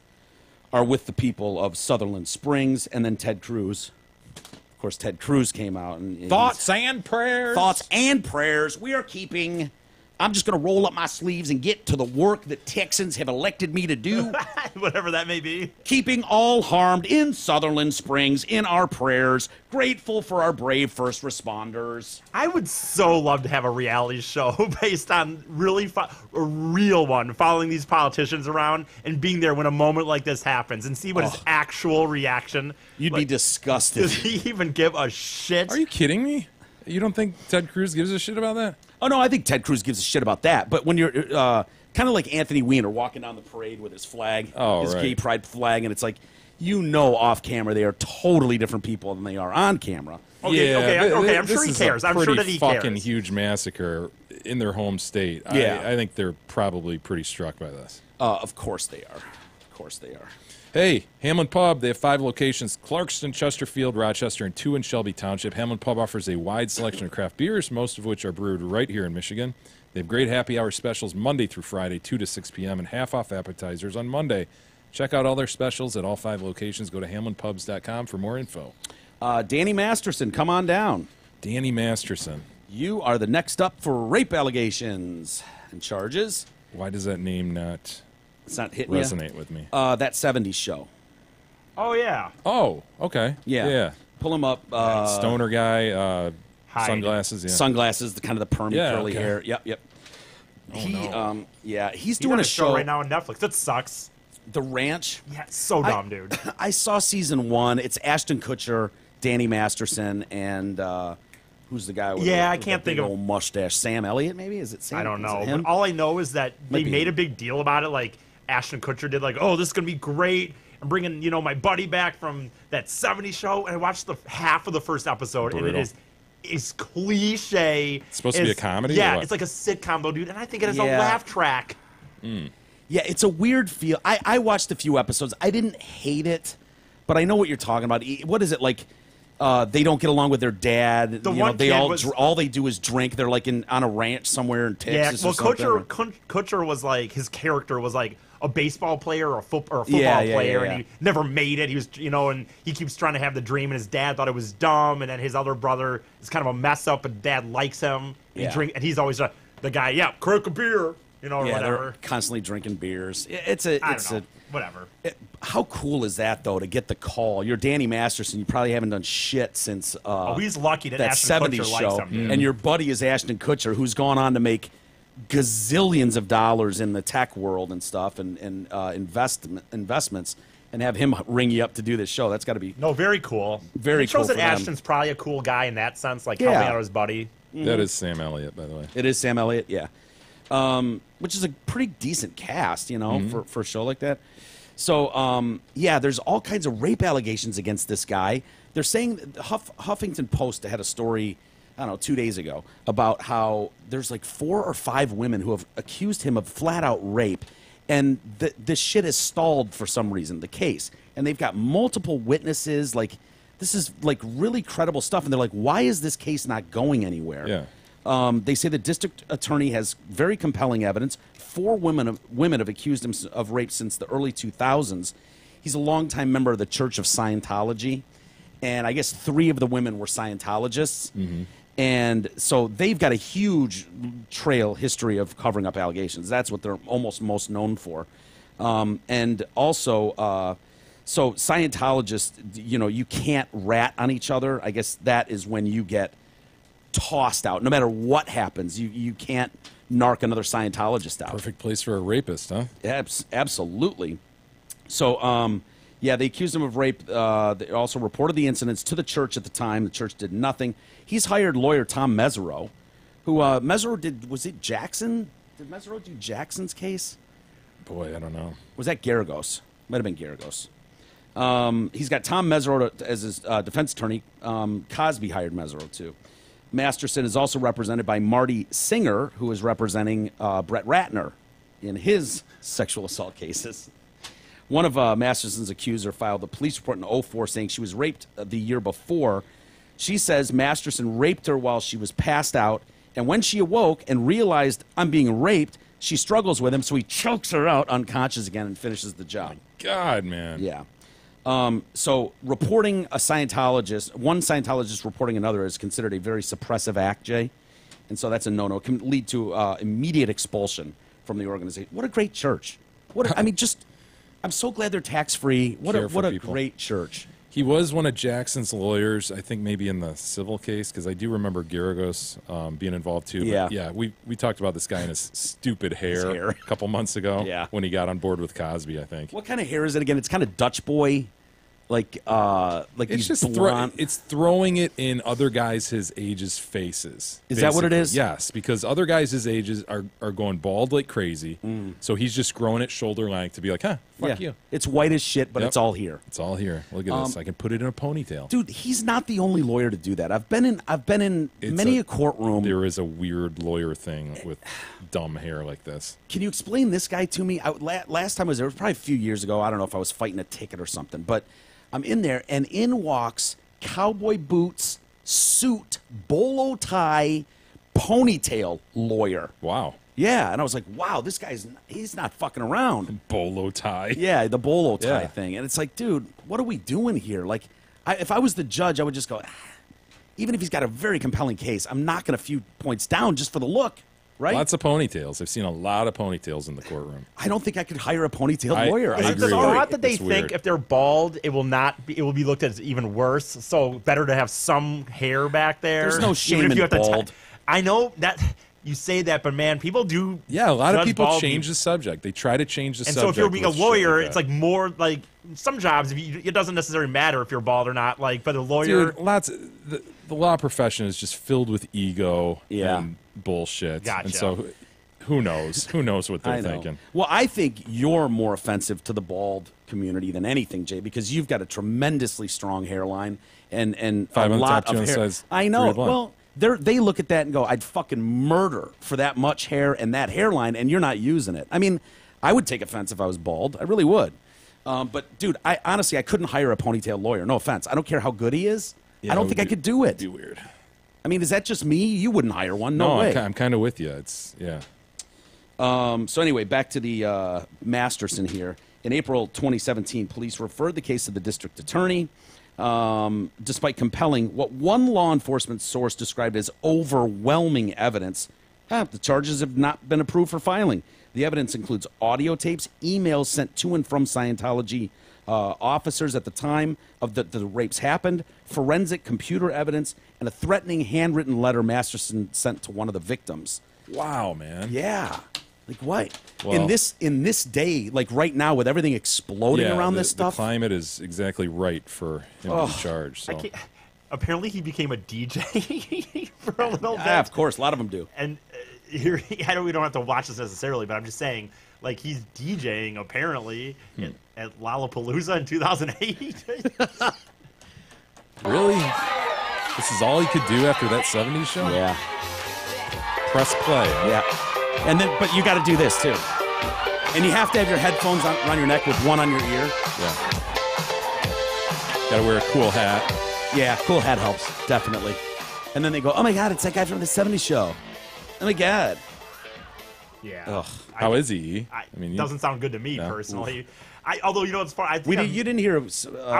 are with the people of Sutherland Springs, and then Ted Cruz. Of course, Ted Cruz came out and thoughts and prayers. Thoughts and prayers. We are keeping I'm just going to roll up my sleeves and get to the work that Texans have elected me to do. Whatever that may be. Keeping all harmed in Sutherland Springs in our prayers. Grateful for our brave first responders. I would so love to have a reality show based on a real one, following these politicians around and being there when a moment like this happens and see what his actual reaction. You'd be disgusted. Does he even give a shit? Are you kidding me? You don't think Ted Cruz gives a shit about that? Oh, no, I think Ted Cruz gives a shit about that. But when you're kind of like Anthony Weiner walking down the parade with his flag, his gay pride flag, and it's like, off camera they are totally different people than they are on camera. Okay, I'm sure he cares. I'm sure that he cares. Fucking huge massacre in their home state. Yeah. I think they're probably pretty struck by this. Of course they are. Of course they are. Hey, Hamlin Pub, they have 5 locations, Clarkston, Chesterfield, Rochester, and 2 in Shelby Township. Hamlin Pub offers a wide selection of craft beers, most of which are brewed right here in Michigan. They have great happy hour specials Monday through Friday, 2 to 6 p.m., and half-off appetizers on Monday. Check out all their specials at all 5 locations. Go to hamlinpubs.com for more info. Danny Masterson, come on down. Danny Masterson. You are the next up for rape allegations and charges. Why does that name not... It's not hitting resonate with me. That 70s show. Oh, yeah. Oh, okay. Yeah. Pull him up. Stoner guy, sunglasses. Yeah. Sunglasses, the kind of the permy curly hair. Yep. He's doing a show right now on Netflix. That sucks. The Ranch. Yeah, it's so dumb, dude. I saw season 1. It's Ashton Kutcher, Danny Masterson, and who's the guy with I can't think of old mustache? Sam Elliott, maybe? Is it Sam? I don't know. But all I know is that they made a big deal about it. Like, Ashton Kutcher did, like, oh, this is going to be great. I'm bringing, my buddy back from that 70s show. And I watched the half of the first episode, and it is cliche. It's supposed to be a comedy? Yeah, it's like a sitcom, though, dude. And I think it has a laugh track. Yeah, it's a weird feel. I watched a few episodes. I didn't hate it, but I know what you're talking about. What is it, like... they don't get along with their dad. All they do is drink. They're like on a ranch somewhere in Texas. Yeah, well, Kutcher was like, his character was like a baseball player or a football player, and he never made it. He was, and he keeps trying to have the dream, and his dad thought it was dumb, and then his other brother is kind of a mess up, but dad likes him. And he's always the guy. Crack a beer, or whatever. They're constantly drinking beers. Whatever. How cool is that, though, to get the call? You're Danny Masterson. You probably haven't done shit since he's lucky that Ashton 70s Kutcher show. likes him. And your buddy is Ashton Kutcher, who's gone on to make gazillions of dollars in the tech world and stuff and investments, and have him ring you up to do this show. That's got to be... No, very cool. Very cool. It shows that Ashton's probably a cool guy in that sense, like helping out his buddy. That is Sam Elliott, by the way. It is Sam Elliott, yeah. Which is a pretty decent cast, for a show like that. So, there's all kinds of rape allegations against this guy. They're saying Huffington Post had a story, 2 days ago, about how there's like 4 or 5 women who have accused him of flat-out rape, and this shit is stalled for some reason, the case. And they've got multiple witnesses, like, this is like really credible stuff, and they're like, why is this case not going anywhere? Yeah. They say the district attorney has very compelling evidence. 4 women have accused him of rape since the early 2000s. He's a longtime member of the Church of Scientology, and I guess 3 of the women were Scientologists. Mm-hmm. And so they've got a huge trail history of covering up allegations. That's what they're almost most known for. And also, so Scientologists, you can't rat on each other. I guess that is when you get tossed out. No matter what happens, you can't narc another Scientologist out. Perfect place for a rapist, huh? Absolutely. So, they accused him of rape. They also reported the incidents to the church at the time. The church did nothing. He's hired lawyer Tom Mesereau, who Mesereau did. Was it Jackson? Did Mesereau do Jackson's case? Boy, I don't know. Was that Garagos? Might have been Garagos. He's got Tom Mesereau as his defense attorney. Cosby hired Mesereau, too. Masterson is also represented by Marty Singer, who is representing Brett Ratner in his sexual assault cases. One of Masterson's accusers filed a police report in 2004 saying she was raped the year before. She says Masterson raped her while she was passed out, and when she awoke and realized I'm being raped, she struggles with him, so he chokes her out unconscious again and finishes the job. God, man. Yeah. So reporting one Scientologist reporting another is considered a very suppressive act, Jay. And so that's a no-no. It can lead to immediate expulsion from the organization. What a great church. I'm so glad they're tax-free. What a great church. He was one of Jackson's lawyers, I think maybe in the civil case, because I do remember Garagos being involved too. Yeah. But yeah, we talked about this guy and his stupid hair, a couple months ago when he got on board with Cosby, I think. What kind of hair is it again? It's kind of Dutch boy. Like it's just it's throwing it in other guys his age's faces. Is that what it is? Yes, because other guys his ages are going bald like crazy. So he's just growing it shoulder length to be like, fuck you. It's white as shit, but it's all here. It's all here. Look at this. I can put it in a ponytail. Dude, he's not the only lawyer to do that. I've been in many a courtroom. There is a weird lawyer thing with dumb hair like this. Can you explain this guy to me? Last time I was there, it was probably a few years ago. I don't know if I was fighting a ticket or something, but I'm in there, and in walks cowboy boots, suit, bolo tie, ponytail lawyer. Wow. Yeah, and I was like, wow, this he's not fucking around. Bolo tie. Yeah, the bolo tie thing. And it's like, dude, what are we doing here? Like, if I was the judge, I would just go, even if he's got a very compelling case, I'm knocking a few points down just for the look. Right? Lots of ponytails. I've seen a lot of ponytails in the courtroom. I don't think I could hire a ponytail lawyer. I agree. Not that they It's think weird. if they're bald, it will be looked at as even worse. So better to have some hair back there. There's no shame even if in you have to bald. I know that you say that, but man, people do. Yeah, a lot of judge people bald change people. the subject. They try to change the And subject. so if you're being a with shit lawyer, like it's that. like more like some jobs. It doesn't necessarily matter if you're bald or not. Like, but a lawyer, Dude, the law profession is just filled with ego Yeah. and bullshit. Gotcha. And so who knows? Who knows what they're I know. thinking? Well, I think you're more offensive to the bald community than anything, Jay, because you've got a tremendously strong hairline and Five a on lot top, two of on hair. size, I three know. of one. Well, they look at that and go, I'd fucking murder for that much hair and that hairline, and you're not using it. I mean, I would take offense if I was bald. I really would. But, dude, I honestly couldn't hire a ponytail lawyer. No offense. I don't care how good he is. Yeah, I don't it think would I could do it. Be weird. I mean, is that just me? You wouldn't hire one. No way. I'm kind of with you. It's So anyway, back to the Masterson here. In April 2017, police referred the case to the district attorney, despite compelling what one law enforcement source described as overwhelming evidence. The charges have not been approved for filing. The evidence includes audio tapes, emails sent to and from Scientology officers at the time of the rapes happened, forensic computer evidence, and a threatening handwritten letter Masterson sent to one of the victims. wow, man. Yeah. Like what? Well- in this day, like right now, with everything exploding Yeah, around the, this stuff. The climate is exactly right for him to be charged. So. apparently he became a DJ for a little bit. Yeah, of course, a lot of them do. And here, I know we don't have to watch this necessarily, but I'm just saying, like, he's DJing apparently at Lollapalooza in 2008. Really? This is all he could do after that 70s show? Yeah, Press play. yeah. And then, but you got to do this too. And you have to have your headphones around your neck with one on your ear. Yeah. Gotta wear a cool hat. Yeah, cool hat helps definitely. And then they go, "Oh my God, it's that guy from the '70s show." Oh my God. Yeah. Ugh. How is he? I mean, doesn't sound good to me No. personally. Although, you know, it's far. I think You didn't hear a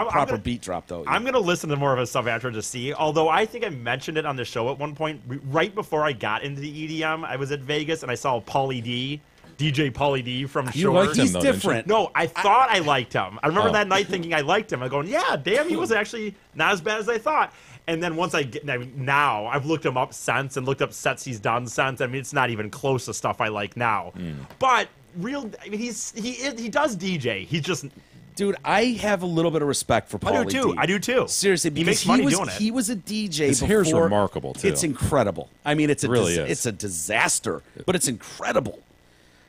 proper gonna- beat drop though. I'm going to listen to more of his stuff after to see. Although I think I mentioned it on the show at one point. Right before I got into the EDM, I was at Vegas and I saw DJ Pauly D from You Shore. liked him, He's though, didn't you? different. No, I thought I liked him. I remember Oh. that night thinking I liked him. I'm going, yeah, damn, he was actually not as bad as I thought. And then once now I've looked him up since and looked up sets he's done since. I mean, it's not even close to stuff I like now. But he does DJ. He's just. Dude, I have a little bit of respect for Pauly D. I do too. Seriously, He because makes money was doing it. he was a DJ. His before. hair's remarkable, too. It's incredible. I mean, it's Really is. it's a disaster, but it's incredible.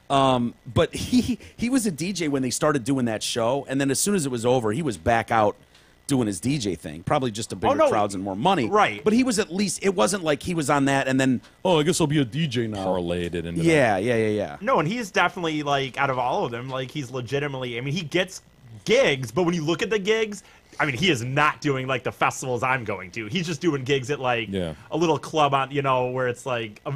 But he was a DJ when they started doing that show, and then as soon as it was over, he was back out doing his DJ thing, probably just to bigger crowds and more money. Right. But he was at least. It wasn't like he was on that and then I guess I'll be a DJ now. Parlayed it into Yeah. No, and he's definitely, like, out of all of them, like, he's legitimately, I mean, he gets gigs, but when you look at the gigs, I mean, he is not doing like the festivals I'm going to. He's just doing gigs at like a little club on, where it's like a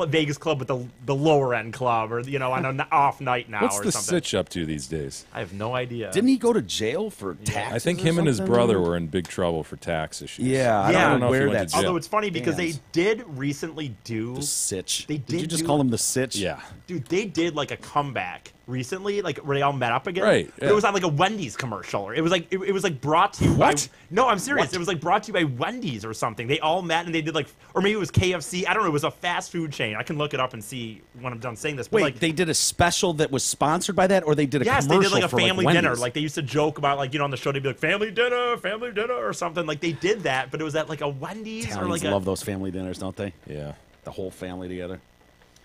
Vegas club with the lower end club, or on an off night now. What's or the something. Sitch up to these days? I have no idea. Didn't he go to jail for taxes? I think him and his brother were in big trouble for tax issues. Yeah, I don't know where that's. Although it's funny because they did recently do the Sitch. Did you just call him the Sitch? Yeah, dude, they did like a comeback recently, like where they all met up again. Right. But it was on like a Wendy's commercial. It was like it was like brought to you by. No, I'm serious. It was like brought to you by Wendy's or something. They all met and they did like, or maybe it was KFC. I don't know. It was a fast food chain. I can look it up and see when I'm done saying this. But Wait, like, they did a special that was sponsored by that, or they did a yes, commercial they did like a for, family like, dinner. Wendy's? Like they used to joke about like on the show they'd be like family dinner, or something. Like they did that, but it was at like a Wendy's Italians or like love those family dinners, don't they? Yeah. The whole family together.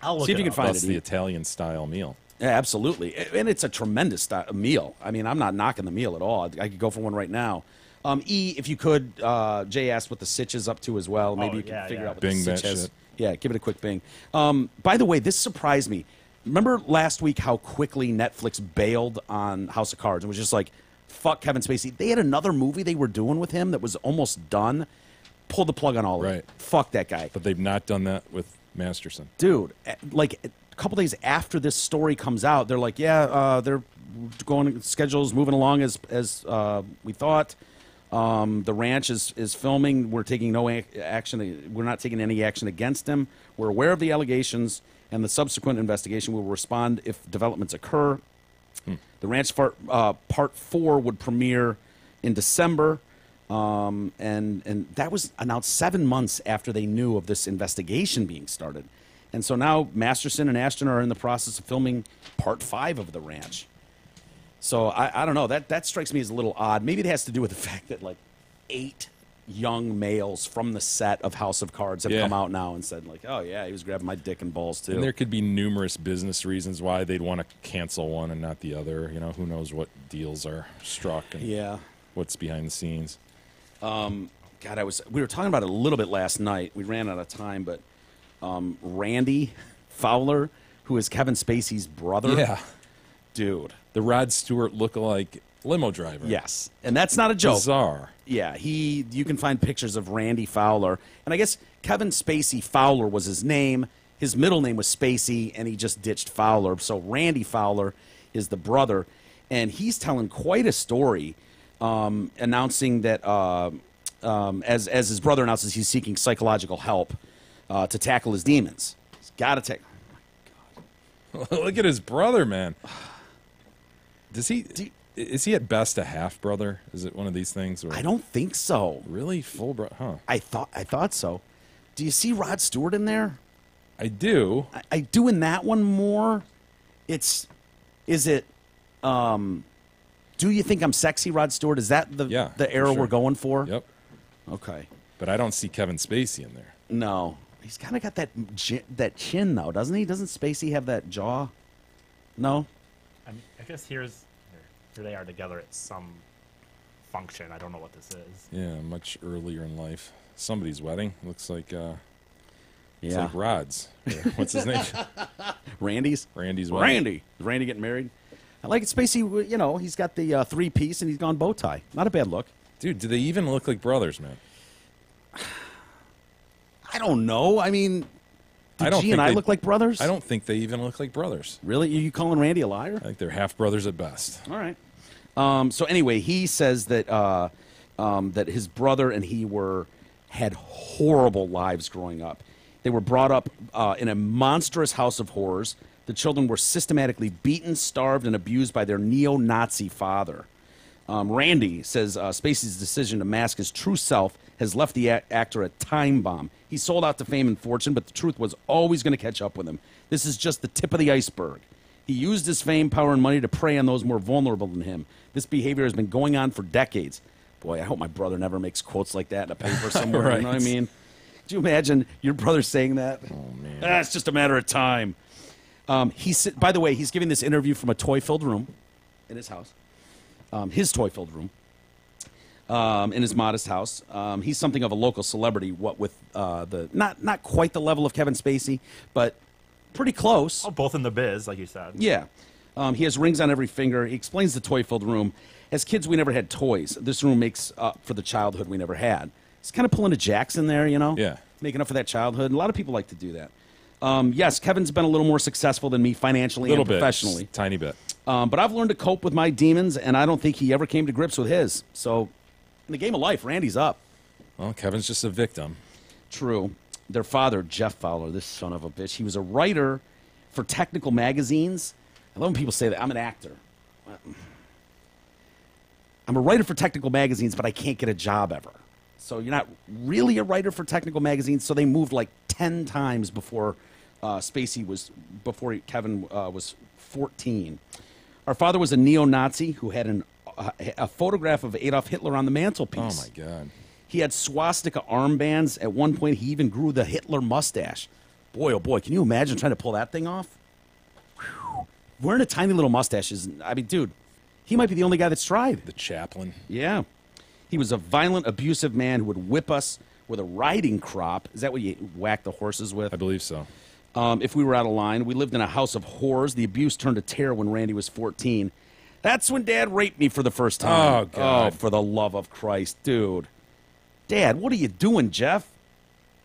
I'll look See if you can find That's it. the Italian style meal. Yeah, absolutely, and it's a tremendous meal. I mean, I'm not knocking the meal at all. I could go for one right now. If you could, Jay asked what the Sitch is up to as well. Maybe you can figure out what Bing the that Sitch is. shit. Yeah, give it a quick bing. By the way, this surprised me. Remember last week how quickly Netflix bailed on House of Cards and was just like, fuck Kevin Spacey. They had another movie they were doing with him that was almost done. Pull the plug on all of it. Fuck that guy. But they've not done that with Masterson. Dude, like a couple days after this story comes out, they're like, they're going, schedule's moving along as we thought. The ranch is filming. We're taking no action. We're not taking any action against him. We're aware of the allegations, and the subsequent investigation will respond if developments occur. The ranch part 4 would premiere in December. And that was announced 7 months after they knew of this investigation being started. And so now Masterson and Ashton are in the process of filming part 5 of The Ranch. So I don't know. That strikes me as a little odd. Maybe it has to do with the fact that like 8 young males from the set of House of Cards have come out now and said like, oh yeah, he was grabbing my dick and balls too. And there could be numerous business reasons why they'd want to cancel one and not the other. Who knows what deals are struck and what's behind the scenes. God, we were talking about it a little bit last night. We ran out of time, but Randy Fowler, who is Kevin Spacey's brother, dude, the Rod Stewart lookalike limo driver. Yes, and that's not a joke. Bizarre. Yeah, you can find pictures of Randy Fowler, and I guess Kevin Spacey Fowler was his name. His middle name was Spacey, and he just ditched Fowler. So Randy Fowler is the brother, and he's telling quite a story. Announcing that as his brother announces he's seeking psychological help to tackle his demons. He's got to take. Oh my God. Look at his brother, man. Is he at best a half brother? Is it one of these things? I don't think so. Really, full brother? Huh? I thought so. Do you see Rod Stewart in there? I do. I do in that one more. Is it? Do you think I'm sexy, Rod Stewart? Is that the era we're going for? Yep. Okay. But I don't see Kevin Spacey in there. No. He's kind of got that chin, though, doesn't he? Doesn't Spacey have that jaw? No? I guess here they are together at some function. I don't know what this is. Yeah, much earlier in life. Somebody's wedding. Looks like it's Yeah. like Rod's. What's his name? Randy's? Randy's wedding. Randy. Is Randy getting married? I like it. Spacey, you know, he's got the 3-piece and he's gone bow tie. Not a bad look. Dude, do they even look like brothers, man? I don't know. I mean, I don't G think and I they- look like brothers? I don't think they even look like brothers. Really? Are you calling Randy a liar? I think they're half brothers at best. All right. So anyway, he says that that his brother and he had horrible lives growing up. They were brought up in a monstrous house of horrors. The children were systematically beaten, starved, and abused by their neo-Nazi father. Randy says Spacey's decision to mask his true self has left the actor a time bomb. He sold out to fame and fortune, but the truth was always going to catch up with him. This is just the tip of the iceberg. He used his fame, power, and money to prey on those more vulnerable than him. This behavior has been going on for decades. Boy, I hope my brother never makes quotes like that in a paper somewhere. Right. You know what I mean? Could you imagine your brother saying that? Oh, man. It's just a matter of time. By the way, he's giving this interview from a toy-filled room in his house. His toy-filled room in his modest house. He's something of a local celebrity. What with the not quite the level of Kevin Spacey, but pretty close. Oh, both in the biz, like you said. Yeah. He has rings on every finger. He explains the toy-filled room As kids, we never had toys. This room makes up for the childhood we never had. It's kind of pulling a Jackson there, you know? Yeah. Making up for that childhood. A lot of people like to do that. Yes, Kevin's been a little more successful than me financially and professionally. Tiny bit. But I've learned to cope with my demons, and I don't think he ever came to grips with his. So, in the game of life, Randy's up. Well, Kevin's just a victim. True. Their father, Jeff Fowler, this son of a bitch, he was a writer for technical magazines. I love when people say that. I'm an actor. I'm a writer for technical magazines, but I can't get a job ever. So you're not really a writer for technical magazines. So they moved like 10 times before Kevin was 14. Our father was a neo-Nazi who had a photograph of Adolf Hitler on the mantelpiece. Oh, my God. He had swastika armbands. At one point, he even grew the Hitler mustache. Boy, oh boy, can you imagine trying to pull that thing off? Whew. Wearing a tiny little mustache is, I mean, dude, he might be the only guy that's tried. The chaplain. Yeah. He was a violent, abusive man who would whip us with a riding crop. Is that what you whack the horses with? I believe so. If we were out of line. We lived in a house of horrors. The abuse turned to terror when Randy was 14. That's when Dad raped me for the first time. Oh, God. Oh, for the love of Christ, dude. Dad, what are you doing, Jeff?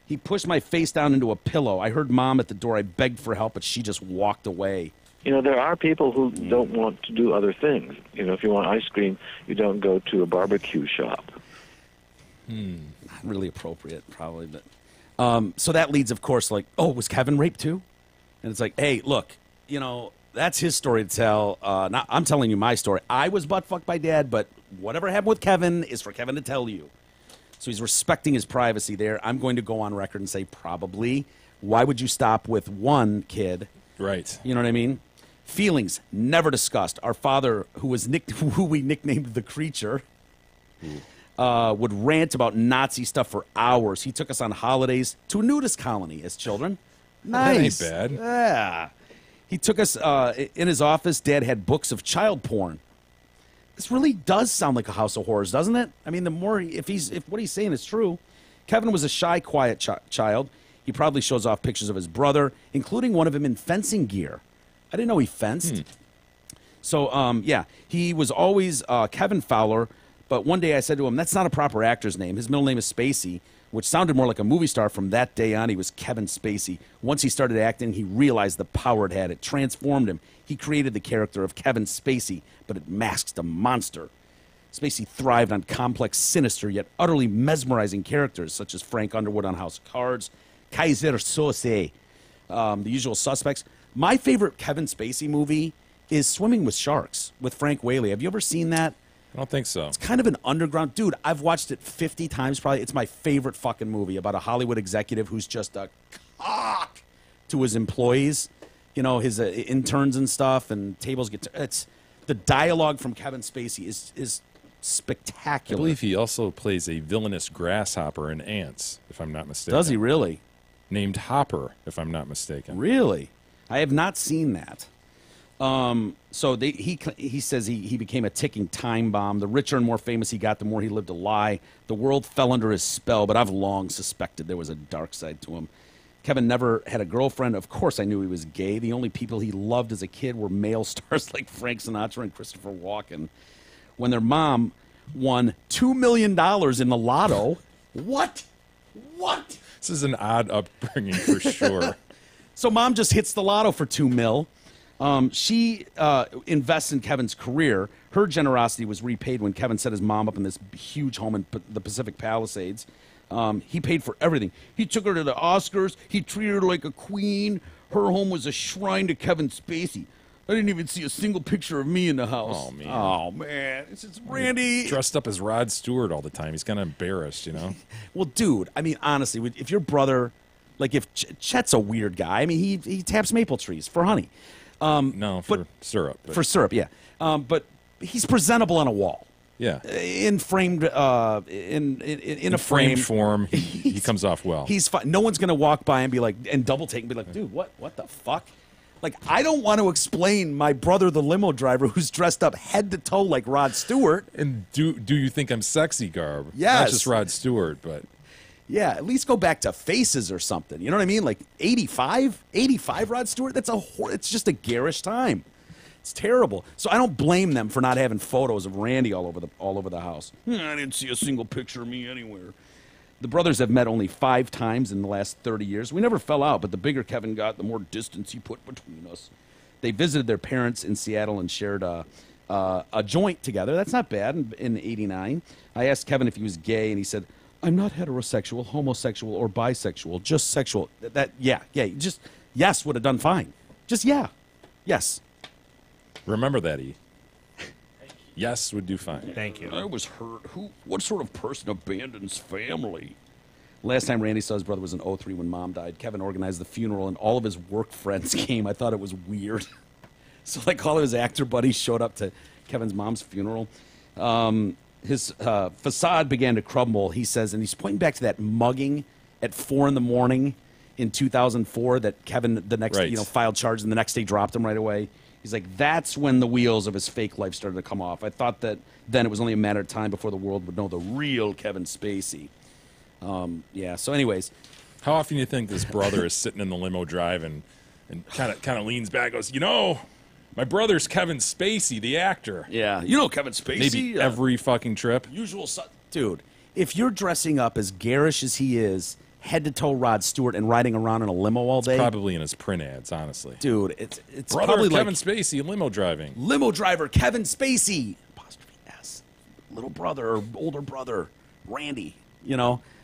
He pushed my face down into a pillow. I heard Mom at the door. I begged for help, but she just walked away. You know, there are people who don't want to do other things. You know, if you want ice cream, you don't go to a barbecue shop. Not really appropriate, probably. But so that leads, of course, like, oh, was Kevin raped too? And it's like, hey, look, you know, that's his story to tell. I'm telling you my story. I was butt-fucked by Dad, but whatever happened with Kevin is for Kevin to tell you. So he's respecting his privacy there. I'm going to go on record and say probably. Why would you stop with one kid? Right. You know what I mean? Feelings never discussed. Our father, who we nicknamed the Creature, would rant about Nazi stuff for hours. He took us on holidays to a nudist colony as children. Nice. That ain't bad. Yeah. He took us in his office. Dad had books of child porn. This really does sound like a house of horrors, doesn't it? I mean, the more if what he's saying is true. Kevin was a shy, quiet child. He probably shows off pictures of his brother, including one of him in fencing gear. I didn't know he fenced. So, yeah, he was always Kevin Fowler. But one day I said to him, that's not a proper actor's name. His middle name is Spacey, which sounded more like a movie star. From that day on, he was Kevin Spacey. Once he started acting, he realized the power it had. It transformed him. He created the character of Kevin Spacey, but it masked a monster. Spacey thrived on complex, sinister, yet utterly mesmerizing characters, such as Frank Underwood on House of Cards, Kaiser Sose, The Usual Suspects. My favorite Kevin Spacey movie is Swimming with Sharks with Frank Whaley. Have you ever seen that? I don't think so. It's kind of an underground... Dude, I've watched it 50 times probably. It's my favorite fucking movie about a Hollywood executive who's just a cock to his employees. You know, his interns and stuff, and tables get... It's the dialogue from Kevin Spacey is spectacular. I believe he also plays a villainous grasshopper in Ants, if I'm not mistaken. Does he really? Named Hopper, if I'm not mistaken. Really? I have not seen that. So he says he became a ticking time bomb. The richer and more famous he got, the more he lived a lie. The world fell under his spell, but I've long suspected there was a dark side to him. Kevin never had a girlfriend. Of course I knew he was gay. The only people he loved as a kid were male stars like Frank Sinatra and Christopher Walken. When their mom won $2 million in the lotto. What? This is an odd upbringing for sure. So mom just hits the lotto for $2 million. She invests in Kevin's career. Her generosity was repaid when Kevin set his mom up in this huge home in the Pacific Palisades. He paid for everything. He took her to the Oscars. He treated her like a queen. Her home was a shrine to Kevin Spacey. I didn't even see a single picture of me in the house. Oh, man. It's Randy. Dressed up as Rod Stewart all the time. He's kind of embarrassed, you know? Well, dude, I mean, honestly, if your brother, like if Chet's a weird guy, I mean, he taps maple trees for honey. No, for syrup. But. For syrup, yeah. But he's presentable on a wall. Yeah. In framed, in a frame form, he comes off well. He's fine. No one's gonna walk by and be like, and double take and be like, dude, what the fuck? Like, I don't want to explain my brother, the limo driver, who's dressed up head to toe like Rod Stewart. And do you think I'm sexy, Garb? Yes. Not just Rod Stewart, but yeah, at least go back to Faces or something. You know what I mean? Like 85 Rod Stewart. It's just a garish time. It's terrible. So I don't blame them for not having photos of Randy all over the house. I didn't see a single picture of me anywhere. The brothers have met only 5 times in the last 30 years. We never fell out, but the bigger Kevin got, the more distance he put between us. They visited their parents in Seattle and shared a joint together. That's not bad in '89. I asked Kevin if he was gay, and he said, I'm not heterosexual, homosexual, or bisexual, just sexual. Just yes would have done fine. Just yes. Remember that, E. Yes would do fine. Thank you. I was hurt. What sort of person abandons family? Last time Randy saw his brother was in '03 when Mom died. Kevin organized the funeral, and all of his work friends came. I thought it was weird. So, like, all of his actor buddies showed up to Kevin's mom's funeral. His facade began to crumble, he says, and he's pointing back to that mugging at 4 in in 2004 that Kevin filed charges, and the next day dropped him right away. He's like, that's when the wheels of his fake life started to come off. I thought that then it was only a matter of time before the world would know the real Kevin Spacey. So anyways. How often do you think this brother is sitting in the limo driving and kind of leans back and goes, my brother's Kevin Spacey, the actor. Yeah. Kevin Spacey? Maybe every fucking trip. Dude, if you're dressing up as garish as he is, head-to-toe Rod Stewart, and riding around in a limo all day. It's probably in his print ads, honestly. Dude, it's brother probably Kevin like Spacey limo driving. Limo driver Kevin Spacey, 'S, little brother or older brother, Randy.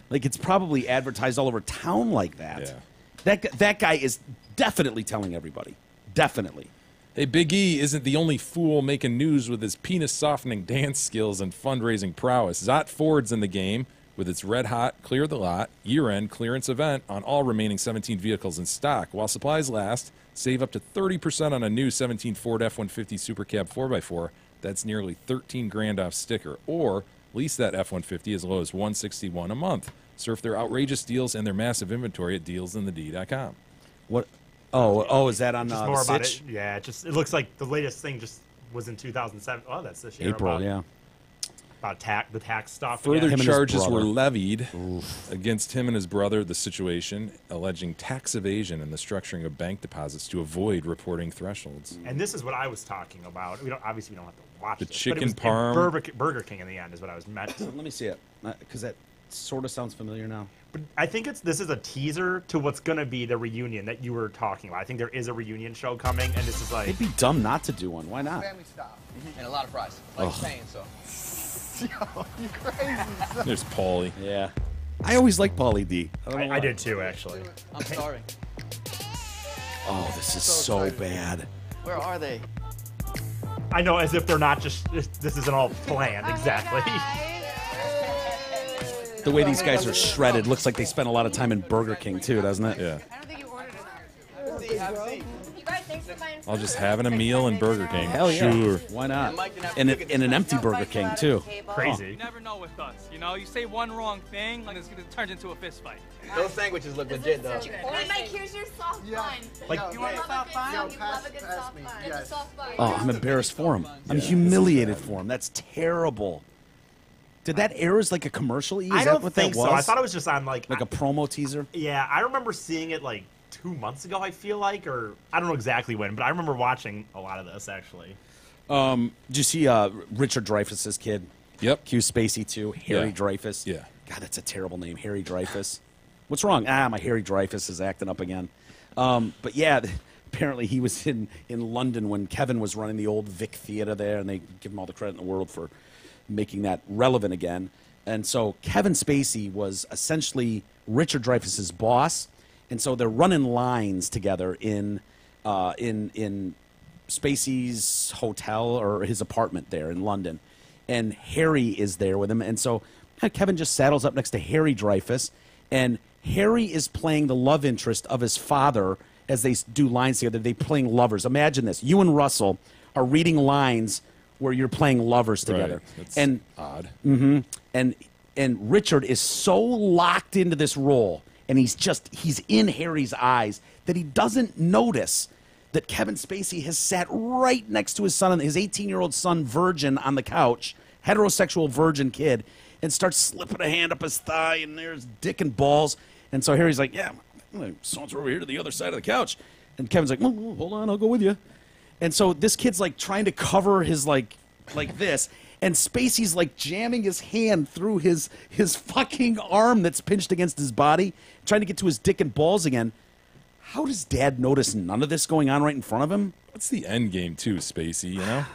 Like it's probably advertised all over town like that. Yeah. That guy is definitely telling everybody. Definitely. Hey, Big E isn't the only fool making news with his penis-softening dance skills and fundraising prowess. Zott Ford's in the game with its red-hot Clear the Lot year-end clearance event on all remaining 17 vehicles in stock. While supplies last, save up to 30% on a new 17 Ford F-150 Super Cab 4x4. That's nearly $13,000 off sticker. Or lease that F-150 as low as $161 a month. Surf their outrageous deals and their massive inventory at dealsinthed.com. What? Oh, is that on just more about it? Yeah, it looks like the latest thing just was in 2007. Oh, that's this year. April, About the tax stuff. Further charges were levied against him and his brother, the situation, alleging tax evasion and the structuring of bank deposits to avoid reporting thresholds. And this is what I was talking about. We don't have to watch the this, chicken but it was parm. Burger King in the end is what I was meant. Let me see it, because that sort of sounds familiar now. But I think this is a teaser to what's going to be the reunion that you were talking about. I think there is a reunion show coming, and this is like... It'd be dumb not to do one. Why not? Family style. And a lot of fries. Like saying so. Yo, you crazy. There's Paulie. Yeah. I always liked Paulie D. I did too, actually. I'm sorry. Oh, this is so bad. Where are they? I know, as if they're not just... This isn't all planned, exactly. The way these guys are shredded looks like they spent a lot of time in Burger King, too, doesn't it? Yeah. I don't think you ordered enough. You guys, thanks for buying I'll just having a meal in Burger King. Hell yeah. Sure. Why not? In an empty Burger King, too. Crazy. You never know with us. You say one wrong thing, and it turns into a fist fight. Those sandwiches look legit, though. Hey, Mike, here's your soft bun. Like, You want a soft bun? You love a good soft bun. It's a soft bun. Oh, I'm embarrassed for him. I'm humiliated for him. That's terrible. Did that air as like a commercial? I don't think so. I thought it was just on like a promo teaser. Yeah, I remember seeing it like 2 months ago. I feel like, or I don't know exactly when, but I remember watching a lot of this actually. Did you see Richard Dreyfuss's kid? Yep. Q Spacey too. Harry Yeah. Dreyfuss. Yeah. God, that's a terrible name, Harry Dreyfuss. What's wrong? My Harry Dreyfuss is acting up again. But yeah, apparently he was in London when Kevin was running the old Vic Theatre there, and they give him all the credit in the world for making that relevant again. And so Kevin Spacey was essentially Richard Dreyfuss's boss, and so they're running lines together in Spacey's hotel or his apartment there in London, and Harry is there with him. And so Kevin just saddles up next to Harry Dreyfuss, and Harry is playing the love interest of his father as they do lines together. They're playing lovers. Imagine this: you and Russell are reading lines where you're playing lovers together. Right. That's and odd. And Richard is so locked into this role, and he's in Harry's eyes, that he doesn't notice that Kevin Spacey has sat right next to his son, his 18-year-old son, virgin, on the couch, heterosexual virgin kid, and starts slipping a hand up his thigh, and there's dick and balls. And so Harry's like, yeah, I'm going to saunter over here to the other side of the couch. And Kevin's like, hold on, I'll go with you. And so this kid's like trying to cover his like this, and Spacey's like jamming his hand through his fucking arm that's pinched against his body, trying to get to his dick and balls again. How does Dad notice none of this going on right in front of him? What's the end game too, Spacey? You know,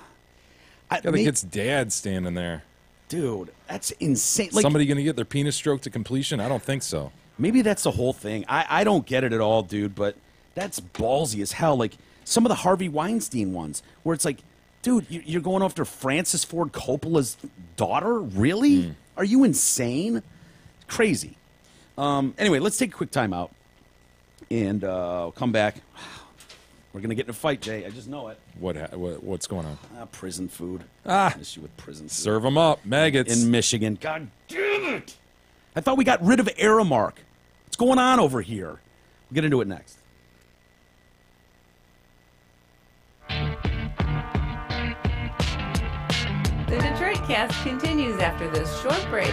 I think it's Dad standing there. Dude, that's insane. Like, somebody gonna get their penis stroked to completion? I don't think so. Maybe that's the whole thing. I don't get it at all, dude. But that's ballsy as hell. Like some of the Harvey Weinstein ones, where it's like, dude, you're going after Francis Ford Coppola's daughter? Really? Are you insane? Crazy. Anyway, let's take a quick time out, and I'll come back. We're gonna get in a fight, Jay. I just know it. What's going on? Prison food. Issue with prison food. Serve them up, maggots. In Michigan. God damn it! I thought we got rid of Aramark. What's going on over here? We'll get into it next. The Detroit Cast continues after this short break.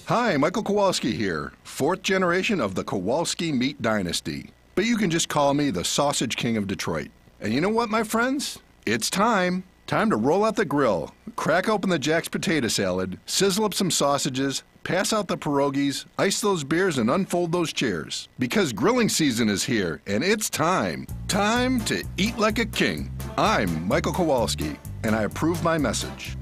Hi, Michael Kowalski here, 4th generation of the Kowalski meat dynasty. But you can just call me the Sausage King of Detroit. And you know what, my friends? It's time. Time to roll out the grill, crack open the Jack's potato salad, sizzle up some sausages, pass out the pierogies, ice those beers, and unfold those chairs. Because grilling season is here, and it's time. Time to eat like a king. I'm Michael Kowalski, and I approve my message.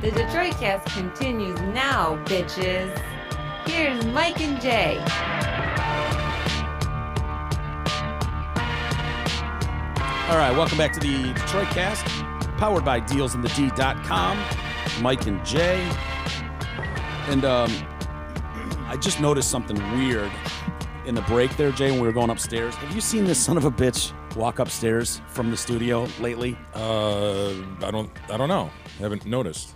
The Detroit Cast continues now, bitches. Here's Mike and Jay. All right, welcome back to the Detroit Cast, powered by DealsInTheD.com. Mike and Jay. And I just noticed something weird in the break there, Jay, when we were going upstairs. Have you seen this son of a bitch walk upstairs from the studio lately? I don't know. I haven't noticed.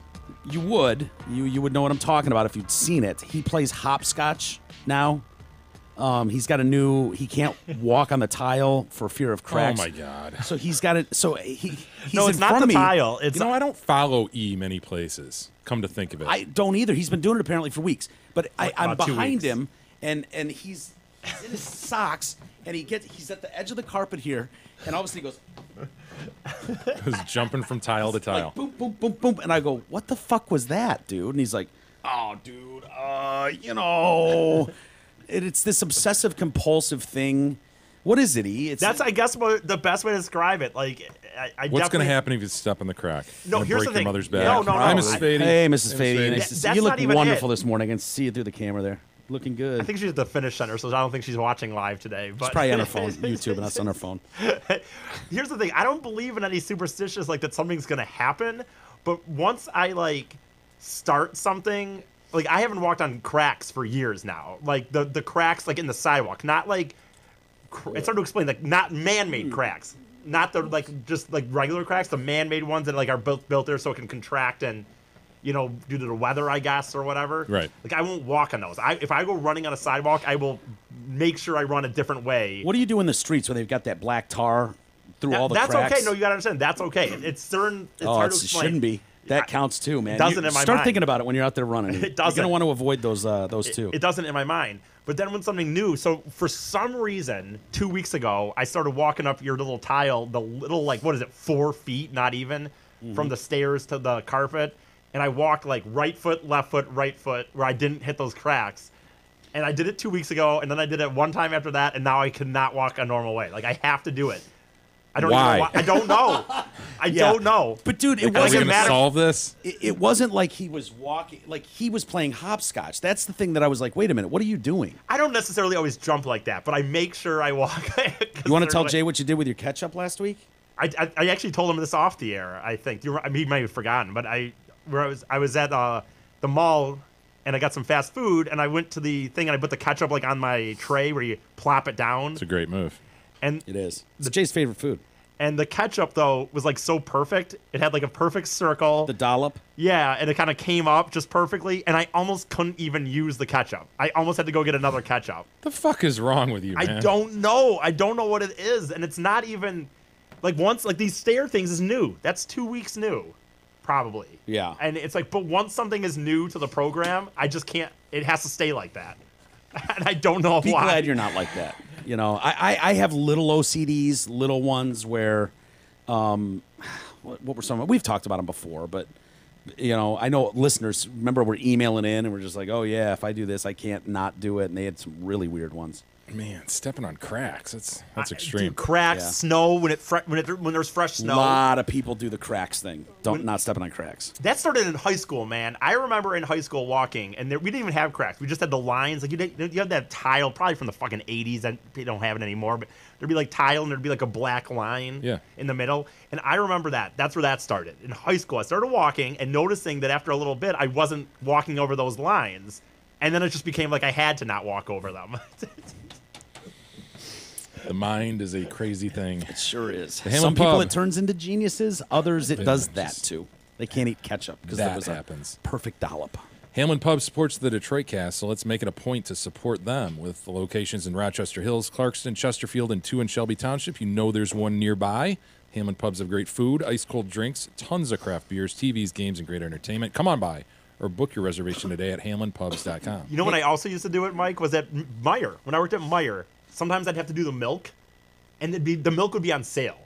You would. You would know what I'm talking about if you'd seen it. He plays hopscotch now. He's got a new. He can't walk on the tile for fear of cracks. Oh my God! So he's got it. So he's no, it's in not front the of me. tile. It's I don't follow E many places. Come to think of it, I don't either. He's been doing it apparently for weeks. But I'm about 2 behind weeks. him, and he's in his socks, and he's at the edge of the carpet here, and all of a sudden he goes. was jumping from tile to tile. Like, boom, boom, boom, boom, and I go, "What the fuck was that, dude?" And he's like, "Oh, dude, it's this obsessive compulsive thing. What is it, E? That's, I guess, the best way to describe it. Like, I What's going definitely- to happen if you step in the crack? No, Gonna here's break the your thing. mother's back. No. Hi, Mrs. Fady. Hey, Mrs. Fady. Nice to see you. That's You look not even wonderful it. this morning. I can see you through the camera there. Looking good. I think she's at the finish center, so I don't think she's watching live today. But She's probably on her phone, YouTube, and that's on her phone. Here's the thing: I don't believe in any superstitious like that something's gonna happen. But once I start something, like I haven't walked on cracks for years now. Like the cracks like in the sidewalk, not like it's hard to explain. Like not man-made cracks, not the just regular cracks. The man-made ones that are built there so it can contract and due to the weather, I guess, or whatever. Right. Like I won't walk on those. If I go running on a sidewalk, I will make sure I run a different way. What do you do in the streets where they've got that black tar through all the that's cracks? okay. No, you gotta understand. That's okay. It's certain. It's hard to it explain. shouldn't be. That counts too, man. It doesn't You in my start mind. thinking about it when you're out there running. It You're doesn't. gonna want to avoid those two. It doesn't in my mind. But then when something new, so for some reason, 2 weeks ago, I started walking up your little tile, the little 4 feet, not even, from the stairs to the carpet, and I walked right foot, right foot, where I didn't hit those cracks. And I did it 2 weeks ago, and then I did it one time after that, and now I could not walk a normal way. I have to do it. I don't Why? even know why. I don't know. I don't know. But dude, it Are we wasn't going to solve this? It wasn't like he was walking, like he was playing hopscotch. That's the thing that I was like, wait a minute, what are you doing? I don't necessarily always jump like that, but I make sure I walk. You want to tell Jay what you did with your ketchup last week? I actually told him this off the air. I think he might have forgotten, but I was at the mall and I got some fast food and I went to the thing and I put the ketchup on my tray where you plop it down. It's a great move. And it is. It's Jay's favorite food. And the ketchup though was so perfect. It had a perfect circle. The dollop. Yeah, and it kind of came up just perfectly, and I almost couldn't even use the ketchup. I almost had to go get another ketchup. The fuck is wrong with you, man? I don't know. I don't know what it is, and it's not even once these stair things is new. That's 2 weeks new, probably. Yeah. And it's but once something is new to the program, I just can't. It has to stay like that, and I don't know Be why. glad you're not like that. I have little OCDs, little ones where, what were some? We've talked about them before, but I know listeners remember we're emailing in and we're just like, oh yeah, if I do this, I can't not do it, and they had some really weird ones. Man, stepping on cracks. That's extreme. Dude, cracks, snow when there's fresh snow. A lot of people do the cracks thing. Not stepping on cracks. That started in high school, man. I remember in high school walking, and we didn't even have cracks. We just had the lines. You had that tile, probably from the fucking 80s. And they don't have it anymore, but there'd be tile, and there'd be a black line in the middle. And I remember that. That's where that started. In high school, I started walking and noticing that after a little bit, I wasn't walking over those lines. And then it just became I had to not walk over them. The mind is a crazy thing. It sure is. Some people it turns into geniuses. Others it does that too. They can't eat ketchup because that was happens. A perfect dollop. Hamlin Pub supports the Detroit Cast, so let's make it a point to support them with the locations in Rochester Hills, Clarkston, Chesterfield, and 2 in Shelby Township. There's one nearby. Hamlin Pubs have great food, ice-cold drinks, tons of craft beers, TVs, games, and great entertainment. Come on by or book your reservation today at hamlinpubs.com. You know when I also used to do it, Mike, was at Meyer. When I worked at Meyer, sometimes I'd have to do the milk, and the milk would be on sale,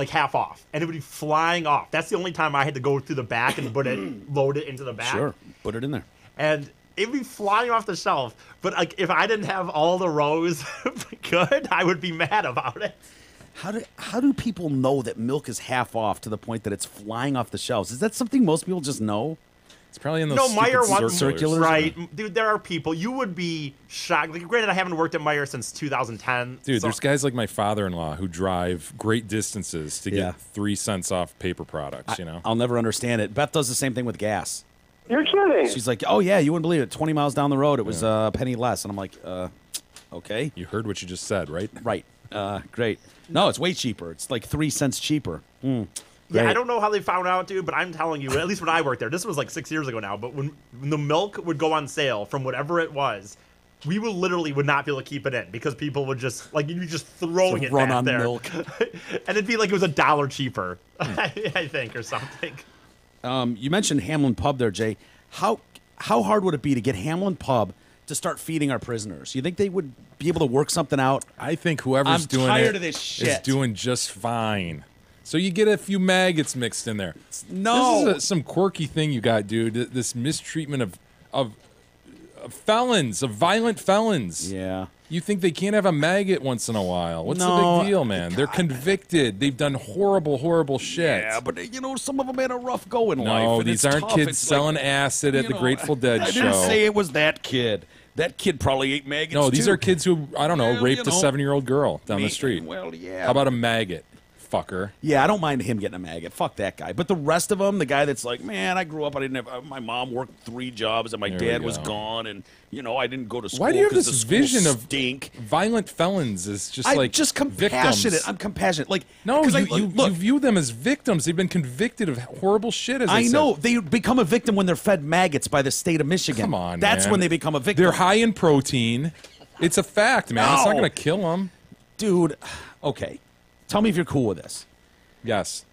half off, and it would be flying off. That's the only time I had to go through the back and load it into the back. Sure, put it in there. And it'd be flying off the shelf. But if I didn't have all the rows good, I would be mad about it. How do people know that milk is half off to the point that it's flying off the shelves? Is that something most people just know? It's probably in those No, Meyer wants circulars. Right, dude. There are people. You would be shocked. Like, granted, I haven't worked at Meyer since 2010. Dude, so. there's guys like my father-in-law who drive great distances to get 3 cents off paper products. I'll never understand it. Beth does the same thing with gas. You're kidding. She's like, oh yeah, you wouldn't believe it. 20 miles down the road, it was a penny less, and I'm like, okay. You heard what you just said, right? Right. Great. No, it's way cheaper. It's like 3 cents cheaper. Yeah, I don't know how they found out, dude, but I'm telling you, at least when I worked there, this was like 6 years ago now, but when the milk would go on sale from whatever it was, we would not be able to keep it in because people would just, like, you'd be just throwing it run back on there. milk. And it'd be like it was $1 cheaper, I think, or something. You mentioned Hamlin Pub there, Jay. How hard would it be to get Hamlin Pub to start feeding our prisoners? You think they would be able to work something out? I think whoever's doing tired it of this shit. is doing just fine. So you get a few maggots mixed in there. No. This is some quirky thing you got, dude. This mistreatment of felons, of violent felons. Yeah. You think they can't have a maggot once in a while? What's the No. big deal, man? They're convicted. They've done horrible, horrible shit. Yeah, but some of them had a rough go in life. No, and these it's aren't tough. kids It's selling like, acid at the Grateful Dead I show. didn't say it was that kid. That kid probably ate maggots. No, these too. are kids who, I don't know, Well, raped you know. a 7-year-old girl down the street. Well, yeah. How about a maggot? Fucker. Yeah, I don't mind him getting a maggot. Fuck that guy. But the rest of them, the guy that's like, man, I grew up, I didn't have, my mom worked 3 jobs and my There we dad was go. gone, and I didn't go to school. Why do you have 'cause this the school vision stink. of violent felons as just I'm like just compassionate. victims? I'm compassionate. Like No, 'cause you view them as victims. They've been convicted of horrible shit. As I said. know they become a victim when they're fed maggots by the state of Michigan. Come on, that's man. when they become a victim. They're high in protein. It's a fact, man. It's not No. going to kill them. Dude, okay. Tell me if you're cool with this. Yes.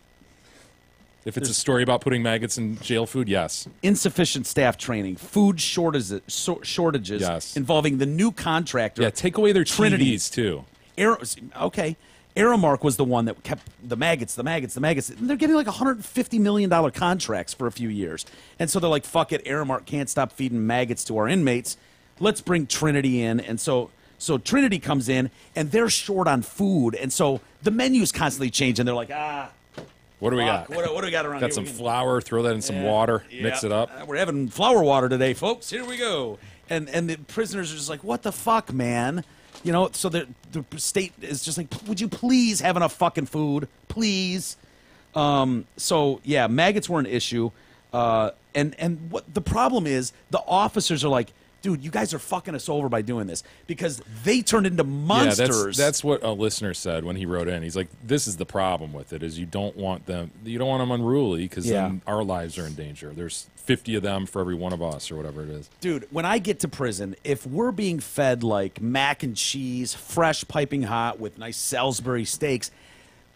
If it's a story about putting maggots in jail food, yes. Insufficient staff training, food shortages Yes. involving the new contractor. Yeah, take away their Trinity. TVs, too. Okay. Aramark was the one that kept the maggots. And they're getting like $150 million contracts for a few years. And so they're like, fuck it, Aramark can't stop feeding maggots to our inmates. Let's bring Trinity in. And so Trinity comes in, and they're short on food. And so the menu's constantly changing. They're like, What do we fuck, got? What do we got around here? Got some We can- flour, throw that in some water, mix it up. We're having flour water today, folks. Here we go. And the prisoners are just like, what the fuck, man? So the state is just like, would you please have enough fucking food? Please. So, yeah, maggots were an issue. And what the problem is, the officers are like, dude, you guys are fucking us over by doing this because they turned into monsters. Yeah, that's what a listener said when he wrote in. He's like, this is the problem with it is you don't want them unruly because then our lives are in danger. There's 50 of them for every one of us or whatever it is. Dude, when I get to prison, if we're being fed like mac and cheese, fresh piping hot with nice Salisbury steaks,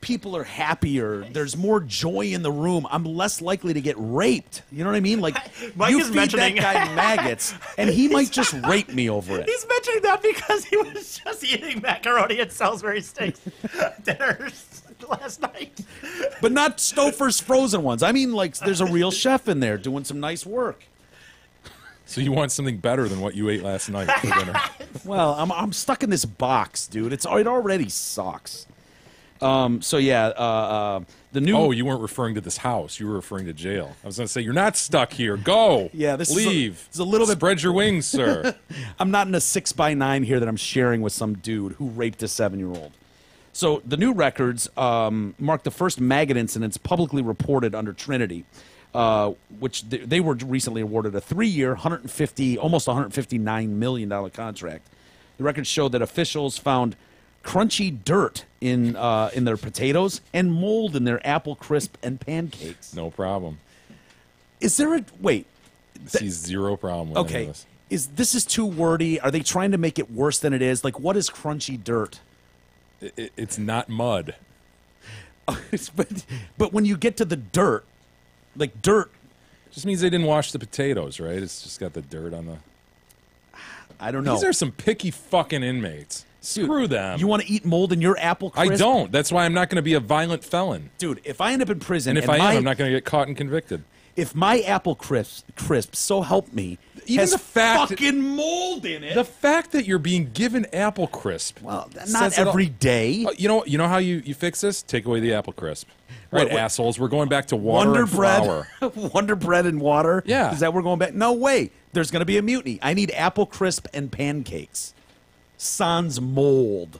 people are happier. There's more joy in the room. I'm less likely to get raped. You know what I mean? Like, Mike you is feed mentioning- that guy maggots, and he might just rape me over it. He's mentioning that because he was just eating macaroni and Salisbury steaks dinners last night. But not Stouffer's frozen ones. I mean, like, there's a real chef in there doing some nice work. So you want something better than what you ate last night for dinner? Well, I'm stuck in this box, dude. It already sucks. The new. Oh, you weren't referring to this house. You were referring to jail. I was going to say, you're not stuck here. Go. Yeah, this Leave. is a little bit. Spread your wings, sir. I'm not in a 6x9 here that I'm sharing with some dude who raped a 7-year-old. So the new records mark the first maggot incidents publicly reported under Trinity, which they were recently awarded a 3-year, almost $159 million contract. The records show that officials found crunchy dirt in their potatoes and mold in their apple crisp and pancakes. No problem. Is there a wait? See zero problem with any of this. This is too wordy? Are they trying to make it worse than it is? Like, what is crunchy dirt? It's not mud. but when you get to the dirt, like dirt, just means they didn't wash the potatoes, right? It's just got the dirt on the. I don't know. These are some picky fucking inmates. Screw them. You want to eat mold in your apple crisp? I don't. That's why I'm not going to be a violent felon. Dude, if I end up in prison, and if I am, I'm not going to get caught and convicted. If my apple crisp, so help me, Even has the fact fucking mold in it. The fact that you're being given apple crisp. Well, not every day. You know how you fix this? Take away the apple crisp. Right, assholes. We're going back to water Wonder and Bread. flour. Wonder Bread and water? Yeah. Is that we're going back? No way. There's going to be a mutiny. I need apple crisp and pancakes. Sans mold.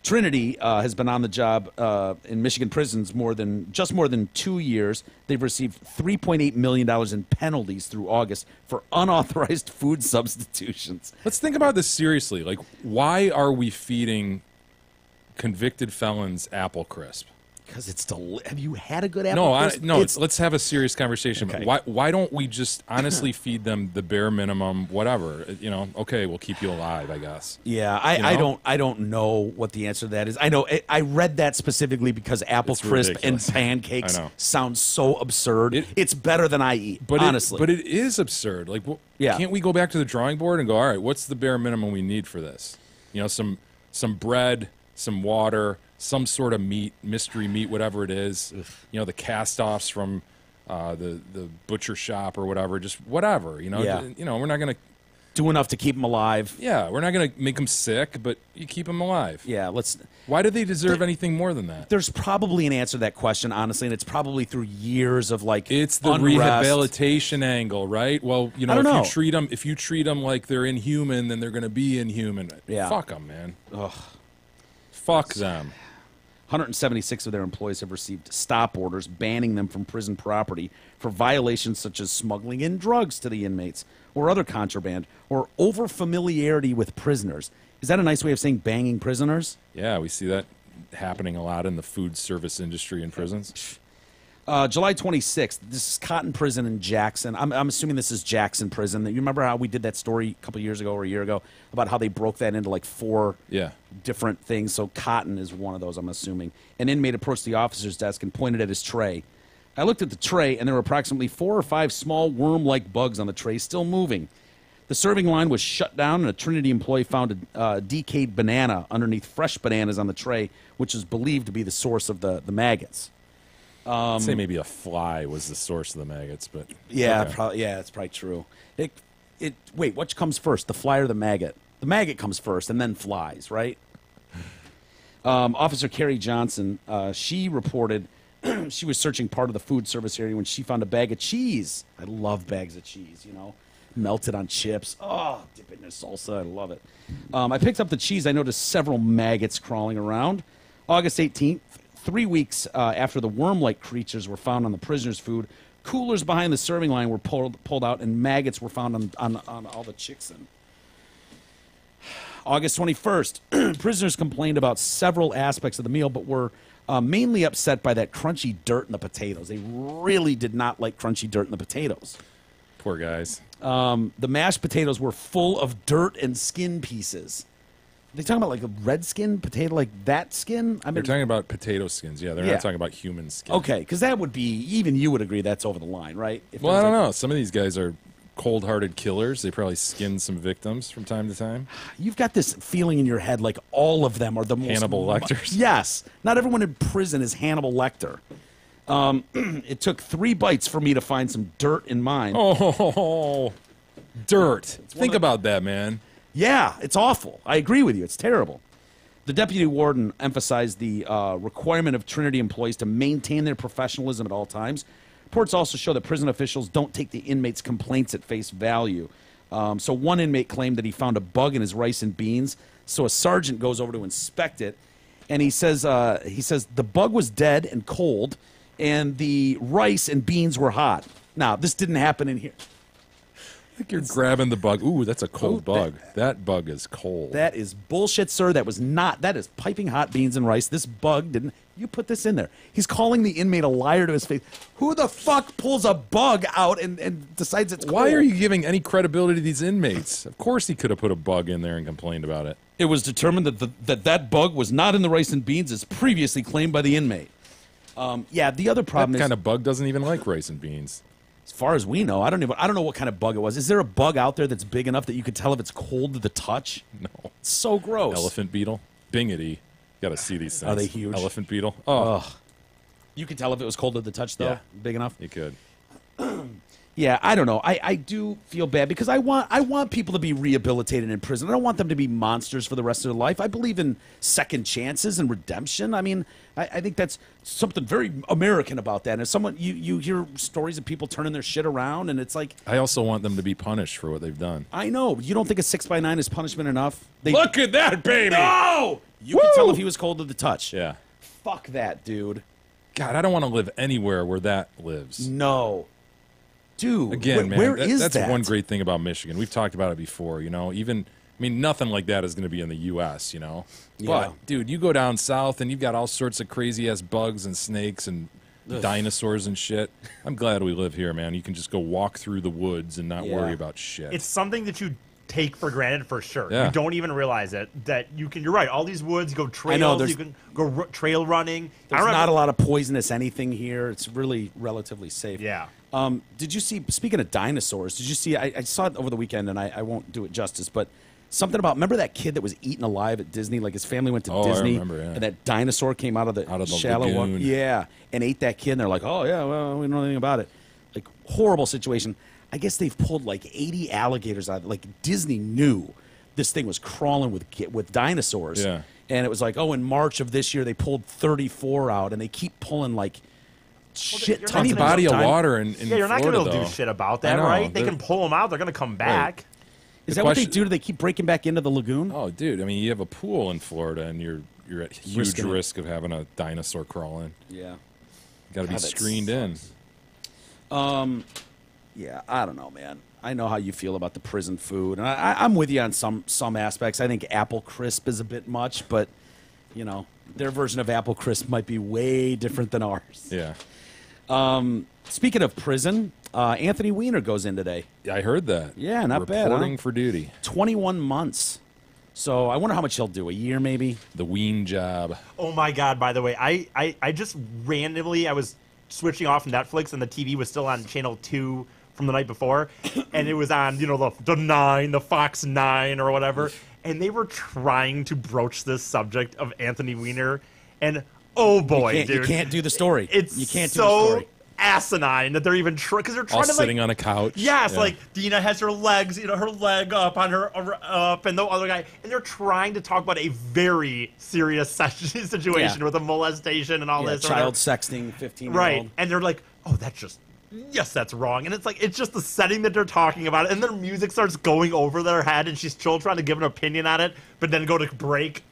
Trinity has been on the job in Michigan prisons more than 2 years. They've received $3.8 million in penalties through August for unauthorized food substitutions. Let's think about this seriously. Like, why are we feeding convicted felons apple crisp? Because it's have you had a good apple crisp? Let's have a serious conversation. Okay. Why don't we just honestly feed them the bare minimum, whatever? Okay, we'll keep you alive, I guess. Yeah, I don't know what the answer to that is. I know I read that specifically because apple crisp ridiculous. and pancakes sound so absurd. It's better than I eat, honestly. But it is absurd. Like, can't we go back to the drawing board and go, all right, what's the bare minimum we need for this? Some bread, some water, some sort of meat, mystery meat, whatever it is. The cast-offs from the butcher shop or whatever, just whatever. We're not going to do enough to keep them alive. Yeah, we're not going to make them sick, but you keep them alive. Yeah, Why do they deserve anything more than that? There's probably an answer to that question, honestly, and it's probably through years of it's the unrest. Rehabilitation angle, right? Well, I don't know. if you treat them like they're inhuman, then they're going to be inhuman. Yeah. Fuck them, man. Ugh. Fuck them. 176 of their employees have received stop orders banning them from prison property for violations such as smuggling in drugs to the inmates or other contraband or over-familiarity with prisoners. Is that a nice way of saying banging prisoners? Yeah, we see that happening a lot in the food service industry in prisons. July 26th, this is Cotton Prison in Jackson. I'm assuming this is Jackson Prison. You remember how we did that story a couple years ago or a year ago about how they broke that into like 4 different things? So Cotton is one of those, I'm assuming. An inmate approached the officer's desk and pointed at his tray. I looked at the tray, and there were approximately 4 or 5 small worm-like bugs on the tray still moving. The serving line was shut down, and a Trinity employee found a decayed banana underneath fresh bananas on the tray, which is believed to be the source of the maggots. I'd say maybe a fly was the source of the maggots, but yeah, okay. That's probably true. Wait, which comes first, the fly or the maggot? The maggot comes first, and then flies, right? Officer Carrie Johnson, she reported she was searching part of the food service area when she found a bag of cheese. I love bags of cheese, melted on chips. Oh, dip it in a salsa. I love it. I picked up the cheese. I noticed several maggots crawling around. August 18th. 3 weeks after the worm-like creatures were found on the prisoners' food, coolers behind the serving line were pulled out, and maggots were found on all the chicken. August 21st, prisoners complained about several aspects of the meal, but were mainly upset by that crunchy dirt in the potatoes. They really did not like crunchy dirt in the potatoes. Poor guys. The mashed potatoes were full of dirt and skin pieces. They talking about like a red skin potato, like that skin? They're talking about potato skins. Yeah, they're not talking about human skin. Okay, because that would be, even you would agree that's over the line, right? Well, I don't know. Some of these guys are cold-hearted killers. They probably skinned some victims from time to time. You've got this feeling in your head like all of them are the most... Hannibal Lecters? Yes. Not everyone in prison is Hannibal Lecter. It took 3 bites for me to find some dirt in mine. Oh, dirt. Think about that, man. Yeah, it's awful. I agree with you. It's terrible. The deputy warden emphasized the requirement of Trinity employees to maintain their professionalism at all times. Reports also show that prison officials don't take the inmates' complaints at face value. So one inmate claimed that he found a bug in his rice and beans. So a sergeant goes over to inspect it, and he says the bug was dead and cold, and the rice and beans were hot. Now, this didn't happen in here. Like you're grabbing the bug. Ooh, that's a cold bug. That bug is cold. That is bullshit, sir. That is piping hot beans and rice. This bug didn't. You put this in there. He's calling the inmate a liar to his face. Who the fuck pulls a bug out and decides it's cold? Why are you giving any credibility to these inmates? Of course he could have put a bug in there and complained about it. It was determined that that bug was not in the rice and beans as previously claimed by the inmate. Yeah, the other problem is... That kind of bug doesn't even like rice and beans. As far as we know, I don't know what kind of bug it was. Is there a bug out there that's big enough that you could tell if it's cold to the touch? No. It's so gross. Elephant beetle? Bingity. Got to see these things. Are they huge? Elephant beetle? Oh. You could tell if it was cold to the touch, though? Yeah. Big enough? You could. Yeah, I don't know. I do feel bad because I want people to be rehabilitated in prison. I don't want them to be monsters for the rest of their life. I believe in second chances and redemption. I mean, I think that's something very American about that. And if someone you hear stories of people turning their shit around, and it's like I also want them to be punished for what they've done. I know. You don't think a 6x9 is punishment enough? Look at that, baby! No! You can tell if he was cold to the touch. Yeah. Fuck that, dude. God, I don't want to live anywhere where that lives. No. Dude, again, man, where is that's that? one great thing about Michigan. We've talked about it before, you know. Even, I mean, nothing like that is going to be in the U.S., you know. Yeah. But, dude, you go down south and you've got all sorts of crazy-ass bugs and snakes and dinosaurs and shit. I'm glad we live here, man. You can just go walk through the woods and not worry about shit. It's something that you take for granted for sure. Yeah. You don't even realize it. That you can. You're right. All these woods, you go trails. I know, you can go trail running. There's not a lot of poisonous anything here. It's really relatively safe. Yeah. Did you see, speaking of dinosaurs, did you see, I saw it over the weekend, and I won't do it justice, but something about, remember that kid that was eaten alive at Disney? Like his family went to Disney, I remember, yeah. and that dinosaur came out of the shallow one. lagoon. Yeah, and ate that kid, and they're like, oh, yeah, well, we don't know anything about it. Like, horrible situation. I guess they've pulled like 80 alligators out of it. Like, Disney knew this thing was crawling with dinosaurs. Yeah. And it was like, oh, in March of this year, they pulled 34 out, and they keep pulling like shit tons of body of water in yeah, you're not Florida, going to be able to do shit about that, right? They can pull them out. They're going to come back. Is that what they do? Do they keep breaking back into the lagoon? Oh, dude. I mean, you have a pool in Florida, and you're at huge risk of having a dinosaur crawl in. Yeah. Got to be screened in. Yeah, I don't know, man. I know how you feel about the prison food, and I'm with you on some aspects. I think Apple Crisp is a bit much, but you know, their version of Apple Crisp might be way different than ours. Yeah. Speaking of prison, Anthony Weiner goes in today. I heard that. Yeah, not bad. Reporting for duty. 21 months. So I wonder how much he'll do. A year, maybe? The Ween job. Oh my God! By the way, I just randomly I was switching off Netflix and the TV was still on channel 2 from the night before, and it was on the 9, the Fox 9 or whatever, and they were trying to broach this subject of Anthony Weiner, and oh boy, dude, you can't do the story. It's you can't so do the story. Asinine that they're even because they're trying All to sitting on a couch. Yes, like Dina has her legs, her leg up on her up, and the other guy, and they're trying to talk about a very serious situation with a molestation and all this. Child sexting, 15-year-old. Right, and they're like, oh, yes, that's wrong. And it's like, it's just the setting that they're talking about, and their music starts going over their head, and she's still trying to give an opinion on it, but then go to break.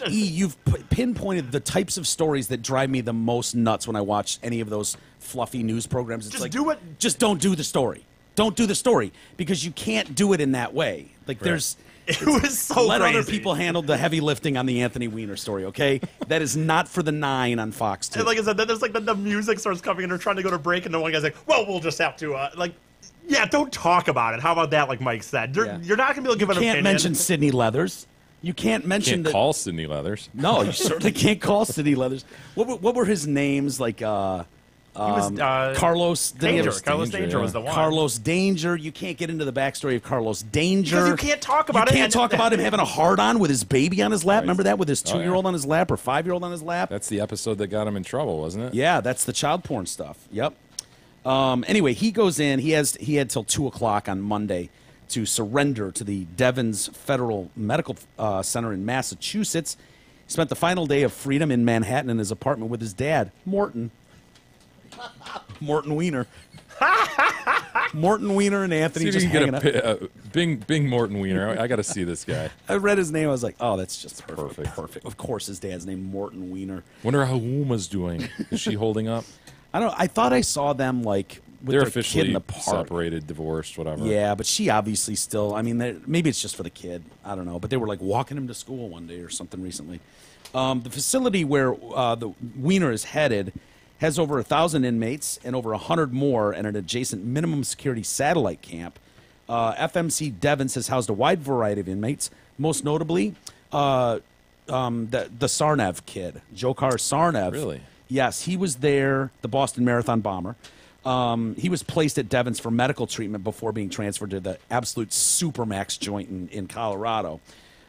You've pinpointed the types of stories that drive me the most nuts when I watch any of those fluffy news programs. It's like, do it. Just don't do the story. Don't do the story because you can't do it in that way. Like it was so let crazy. other people handle the heavy lifting on the Anthony Weiner story. Okay, that is not for the 9 on Fox 2. And like I said, then there's like the music starts coming, and they're trying to go to break, and the one guy's like, well, we'll just have to yeah, don't talk about it. How about that? Like Mike said, you're not gonna be able to give an opinion. Can't mention Sydney Leathers. You can't mention call Sydney Leathers. No, you certainly can't call Sydney Leathers. What were his names? Like he was Carlos Danger. Carlos Danger was the one. Carlos Danger. You can't get into the backstory of Carlos Danger. Because you can't talk about it. You can't talk about him having a hard-on with his baby on his lap. Remember that? With his 2-year-old on his lap or 5-year-old on his lap? That's the episode that got him in trouble, wasn't it? Yeah, that's the child porn stuff. Yep. Anyway, he goes in. He had till 2 o'clock on Monday to surrender to the Devon's Federal Medical Center in Massachusetts. He spent the final day of freedom in Manhattan in his apartment with his dad, Morton Weiner. Morton Weiner and Anthony just hanging out. Bing Morton Weiner. I got to see this guy. I read his name. I was like, oh, that's just perfect. Of course, his dad's name Morton Weiner. Wonder how Uma's doing. Is she holding up? I don't know. I thought I saw them like with they're their officially kid in the park. separated, divorced, whatever. Yeah, but she obviously still. I mean, maybe it's just for the kid. I don't know. But they were like walking him to school one day or something recently. The facility where the Weiner is headed has over 1,000 inmates and over 100 more at an adjacent minimum security satellite camp. FMC Devens has housed a wide variety of inmates, most notably the Sarnev kid, Dzhokhar Sarnev. Really? Yes, he was there, the Boston Marathon bomber. He was placed at Devens for medical treatment before being transferred to the absolute supermax joint in Colorado,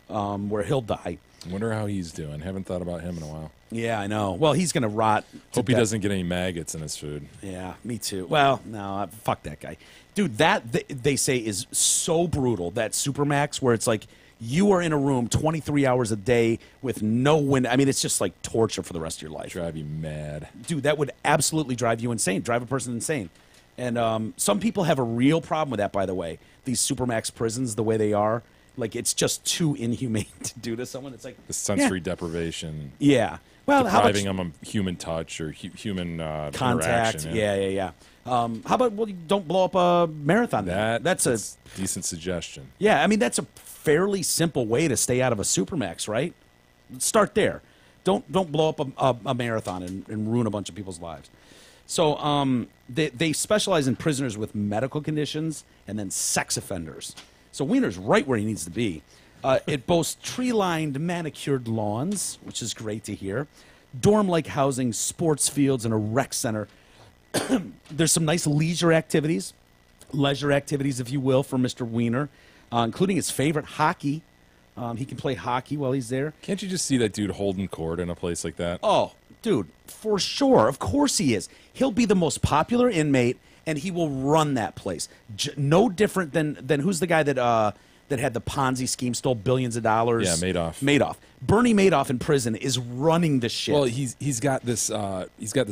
where he'll die. Wonder how he's doing. Haven't thought about him in a while. Yeah, I know. Well, he's going to rot. Hope he doesn't get any maggots in his food. Yeah, me too. Well, no, fuck that guy. Dude, that, they say, is so brutal, that Supermax, where it's like you are in a room 23 hours a day with no wind. I mean, it's just like torture for the rest of your life. Drive you mad. Dude, that would absolutely drive you insane, drive a person insane. And some people have a real problem with that, by the way. These Supermax prisons, the way they are, like, it's just too inhumane to do to someone. It's like the sensory deprivation. Yeah. Well, depriving them of human touch or human contact. interaction. Yeah. How about, well, you don't blow up a marathon? That's a decent suggestion. Yeah, I mean, that's a fairly simple way to stay out of a Supermax, right? Start there. Don't blow up a marathon and ruin a bunch of people's lives. So they specialize in prisoners with medical conditions and then sex offenders. So Weiner's right where he needs to be. It boasts tree-lined, manicured lawns, which is great to hear, dorm-like housing, sports fields, and a rec center. There's some nice leisure activities, if you will, for Mr. Weiner, including his favorite, hockey. He can play hockey while he's there. Can't you just see that dude holding court in a place like that? Oh, dude, for sure. Of course he is. He'll be the most popular inmate, and he will run that place. No different than who's the guy that had the Ponzi scheme, stole billions of dollars? Yeah, Madoff. Bernie Madoff in prison is running the shit. Well, he's got this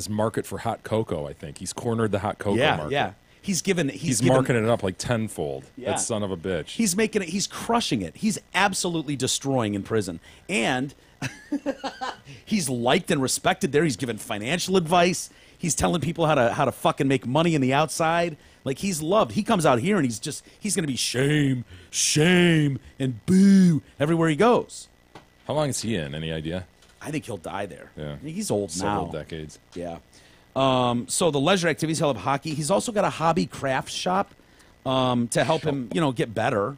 market for hot cocoa. I think he's cornered the hot cocoa market. Yeah. He's marketing it up like tenfold. Yeah. That son of a bitch. He's making it. He's crushing it. He's absolutely destroying in prison, and he's liked and respected there. He's given financial advice. He's telling people how to fucking make money in the outside. Like, he's loved. He comes out here and he's going to be shame, and boo everywhere he goes. How long is he in? Any idea? I think he'll die there. Yeah. He's old now. Several decades. Yeah. So the leisure activities, he'll have hockey. He's also got a hobby craft shop to help him, get better.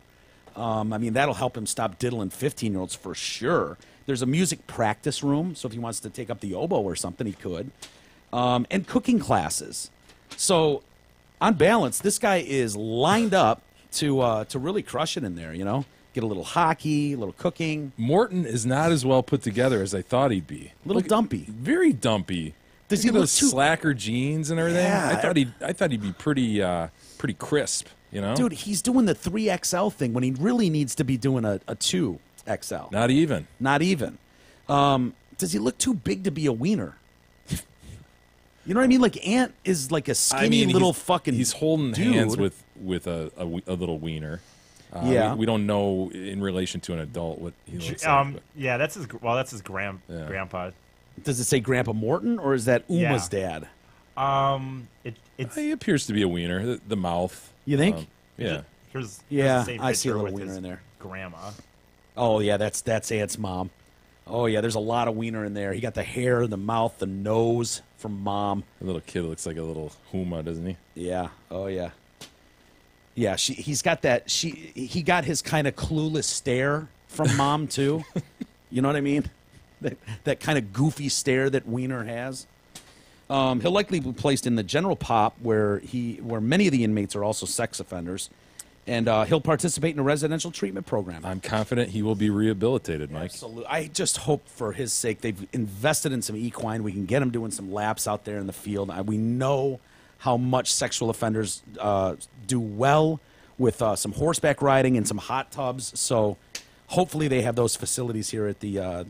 I mean, that'll help him stop diddling 15-year-olds for sure. There's a music practice room, so if he wants to take up the oboe or something, he could. And cooking classes. So, on balance, this guy is lined up to really crush it in there, Get a little hockey, a little cooking. Morton is not as well put together as I thought he'd be. A little dumpy. Very dumpy. Does he look those slacker jeans and everything? Yeah. I thought he'd be pretty crisp, Dude, he's doing the 3XL thing when he really needs to be doing a 2XL. Not even. Does he look too big to be a wiener? You know what I mean? Like, Ant is like a skinny little fucking He's holding dude. hands with a little wiener. Yeah. We don't know in relation to an adult what he looks like. Yeah, that's his grandpa. Does it say Grandpa Morton, or is that Uma's dad? He appears to be a wiener. The mouth. You think? Yeah. Here's Yeah, the same I see a picture little with wiener his in there. Grandma. Oh, yeah, that's Ant's mom. Oh, yeah, there's a lot of wiener in there. He got the hair, the mouth, the nose from mom. The little kid looks like a little Huma, doesn't he? Yeah. Oh, yeah. Yeah, he's got that. He got his kind of clueless stare from mom, too. You know what I mean? That kind of goofy stare that Weiner has. He'll likely be placed in the general pop where many of the inmates are also sex offenders. And he'll participate in a residential treatment program. I'm confident he will be rehabilitated, Mike. Absolutely. I just hope for his sake they've invested in some equine. We can get him doing some laps out there in the field. We know how much sexual offenders do well with some horseback riding and some hot tubs. So hopefully they have those facilities here at the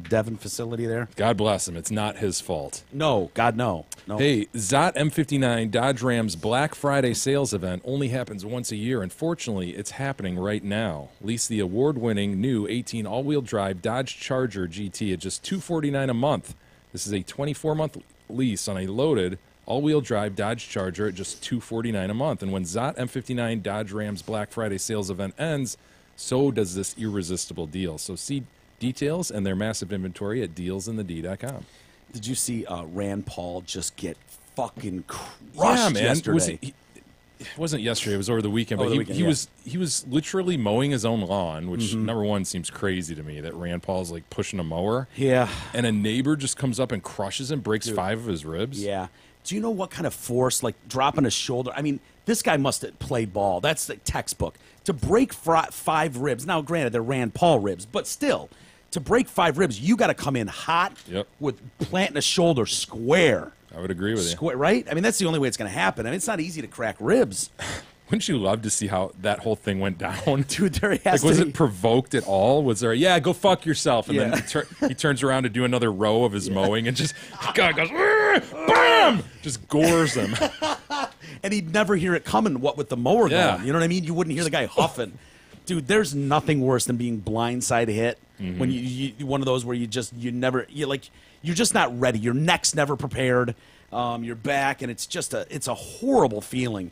Devin facility there. God bless him. It's not his fault. No, God, no. Hey, Zot M59 Dodge Ram's Black Friday sales event only happens once a year, and fortunately, it's happening right now. Lease the award-winning new 18 all-wheel drive Dodge Charger GT at just $249 a month. This is a 24-month lease on a loaded all-wheel drive Dodge Charger at just $249 a month. And when Zot M59 Dodge Ram's Black Friday sales event ends, so does this irresistible deal. So see details and their massive inventory at dealsinthed.com. Did you see Rand Paul just get fucking crushed yesterday? It wasn't yesterday. It was over the weekend. But he was literally mowing his own lawn, which number one seems crazy to me that Rand Paul's like pushing a mower. Yeah. And a neighbor just comes up and crushes him, breaks 5 of his ribs. Yeah. Do you know what kind of force, like dropping a shoulder? I mean, this guy must have played ball. that's the textbook. To break 5 ribs. Now, granted, they're Rand Paul ribs, but still, to break 5 ribs, you got to come in hot with planting a shoulder square. I would agree with you. Right? I mean, that's the only way it's going to happen. I mean, it's not easy to crack ribs. Wouldn't you love to see how that whole thing went down? Dude, there has was it provoked at all? Was there go fuck yourself? And then he turns around to do another row of his mowing and just, God goes, bam! Just gores him. And he'd never hear it coming, what with the mower going. You know what I mean? You wouldn't hear the guy huffing. Dude, there's nothing worse than being blindside hit when you one of those where you're just not ready. Your neck's never prepared. Your back, and it's a horrible feeling.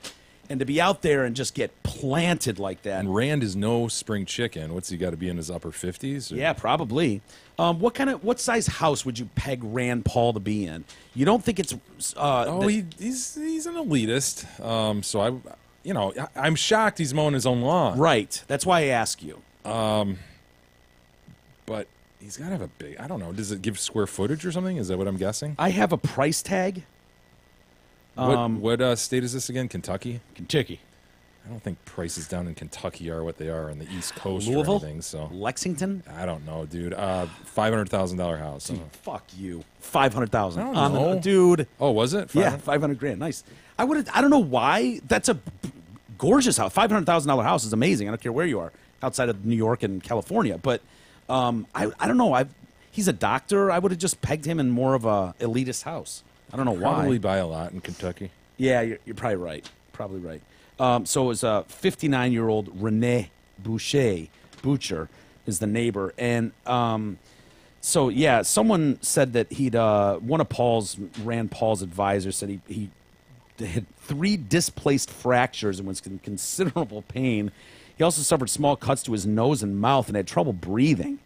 And to be out there and just get planted like that. And Rand is no spring chicken. What's he got to be in his upper 50s? Or? Yeah, probably. What size house would you peg Rand Paul to be in? You don't think it's? He's an elitist. So I'm shocked he's mowing his own lawn. Right. That's why I ask you. But he's got to have a big. I don't know. Does it give square footage or something? Is that what I'm guessing? I have a price tag. What state is this again? Kentucky? Kentucky. I don't think prices down in Kentucky are what they are on the East Coast Louisville? or anything. So Lexington? I don't know, dude. $500,000 house. Dude, fuck you. $500,000. I don't know. Dude. Oh, was it? Yeah, $500,000. Nice. I don't know why. That's a gorgeous house. $500,000 house is amazing. I don't care where you are, outside of New York and California. But I don't know. He's a doctor. I would have just pegged him in more of a elitist house. I don't know why. Probably buy a lot in Kentucky. Yeah, you're probably right. Probably right. So it was a 59-year-old Rene Boucher is the neighbor. And someone said that one of Rand Paul's advisors said he had 3 displaced fractures and was in considerable pain. He also suffered small cuts to his nose and mouth and had trouble breathing.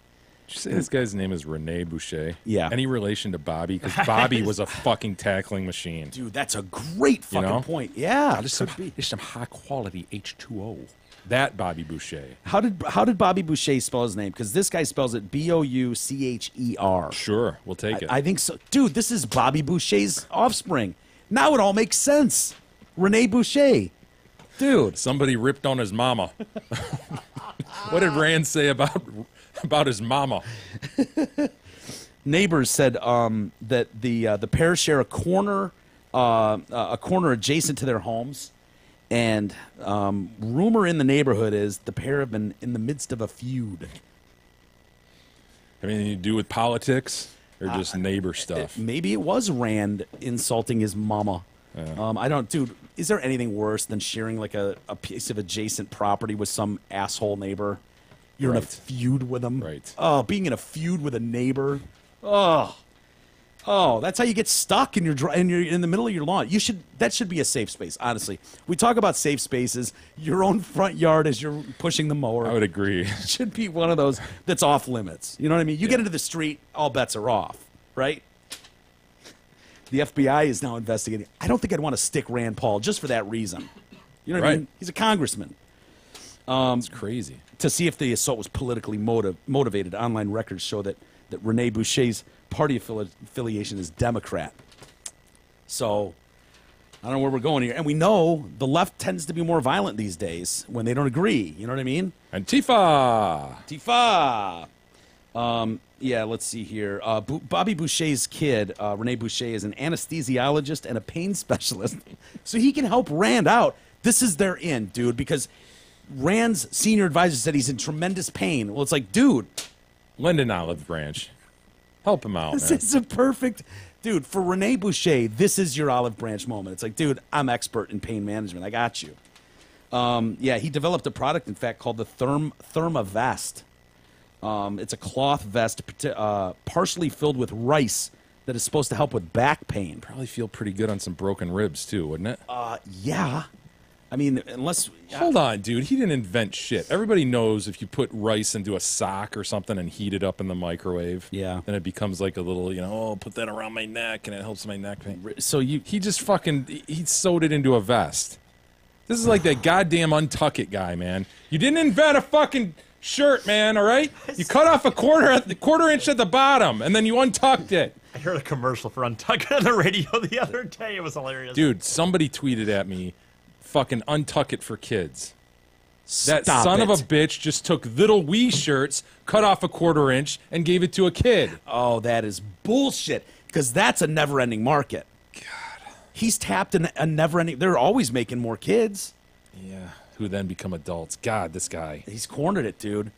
Did you say this guy's name is Rene Boucher? Yeah. Any relation to Bobby? Because Bobby was a fucking tackling machine. Dude, that's a great fucking point. Yeah. Just some high-quality H2O. That Bobby Boucher. How did Bobby Boucher spell his name? Because this guy spells it Boucher. Sure, we'll take it. I think so. Dude, this is Bobby Boucher's offspring. Now it all makes sense. Rene Boucher. Dude. Somebody ripped on his mama. What did Rand say about his mama? Neighbors said that the pair share a corner adjacent to their homes, and rumor in the neighborhood is the pair have been in the midst of a feud. I mean, you do with politics or just neighbor stuff? Maybe it was Rand insulting his mama. Yeah. Dude, is there anything worse than sharing like a piece of adjacent property with some asshole neighbor? You're in a feud with them. Right. Oh, being in a feud with a neighbor. Oh, that's how you get stuck and you're in the middle of your lawn. That should be a safe space. Honestly, we talk about safe spaces. Your own front yard as you're pushing the mower. I would agree. It should be one of those that's off limits. You know what I mean? You get into the street, all bets are off. Right. The FBI is now investigating. I don't think I'd want to stick Rand Paul just for that reason. You know what I mean? He's a congressman. It's crazy. To see if the assault was politically motivated. Online records show that Rene Boucher's party affiliation is Democrat. So, I don't know where we're going here. And we know the left tends to be more violent these days when they don't agree. You know what I mean? Antifa! Yeah, let's see here. Bobby Boucher's kid, Rene Boucher, is an anesthesiologist and a pain specialist. So he can help Rand out. This is their end, dude, because Rand's senior advisor said he's in tremendous pain. Well, it's like, dude. Lend an olive branch. Help him out, This man. is a perfect... Dude, for Rene Boucher, this is your olive branch moment. It's like, dude, I'm expert in pain management. I got you. He developed a product, in fact, called the Therma Vest. It's a cloth vest partially filled with rice that is supposed to help with back pain. Probably feel pretty good on some broken ribs, too, wouldn't it? Yeah. I mean, unless... Hold on, dude. He didn't invent shit. Everybody knows if you put rice into a sock or something and heat it up in the microwave, then it becomes like a little, put that around my neck and it helps my neck pain. So he just he sewed it into a vest. This is like that goddamn Untuck It guy, man. You didn't invent a fucking shirt, man, all right? You cut off a quarter inch at the bottom and then you untucked it. I heard a commercial for Untuck It on the radio the other day. It was hilarious. Dude, somebody tweeted at me, fucking Untuck It for kids. That Stop son it. of a bitch just took little wee shirts, cut off a 1/4 inch, and gave it to a kid. Oh, that is bullshit. Because that's a never-ending market. God. He's tapped a never-ending... They're always making more kids. Yeah. Who then become adults. God, this guy. He's cornered it, dude.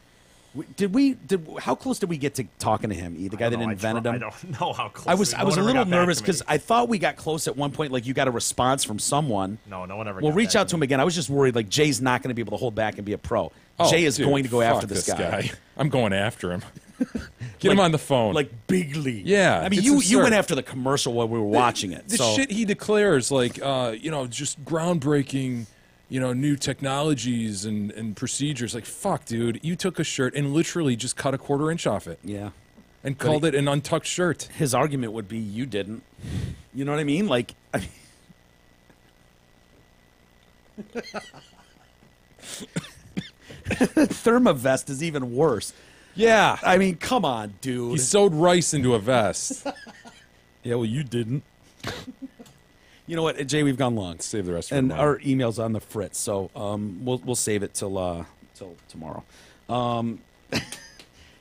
How close did we get to talking to him? The guy that invented him? I don't know how close. I was No one a ever little got back nervous to me. because I thought we got close at one point. Like you got a response from someone. No one ever. We'll got reach back out to him again. I was just worried like Jay's not going to be able to hold back and be a pro. Oh, Jay is dude, going to go after fuck this guy. I'm going after him. Get him on the phone. Like big league. Yeah. I mean, it's you absurd. went after the commercial while we were watching it. The so. shit he declares, like, just groundbreaking, new technologies and procedures. Like, fuck, dude. You took a shirt and literally just cut a 1/4 inch off it. Yeah. And called it an untucked shirt. His argument would be you didn't. You know what I mean? Like, Thermavest is even worse. Yeah. I mean, come on, dude. He sewed rice into a vest. Yeah, well, you didn't. You know what, Jay? We've gone long. Save the rest for and tomorrow. our email's on the fritz, so we'll save it till tomorrow.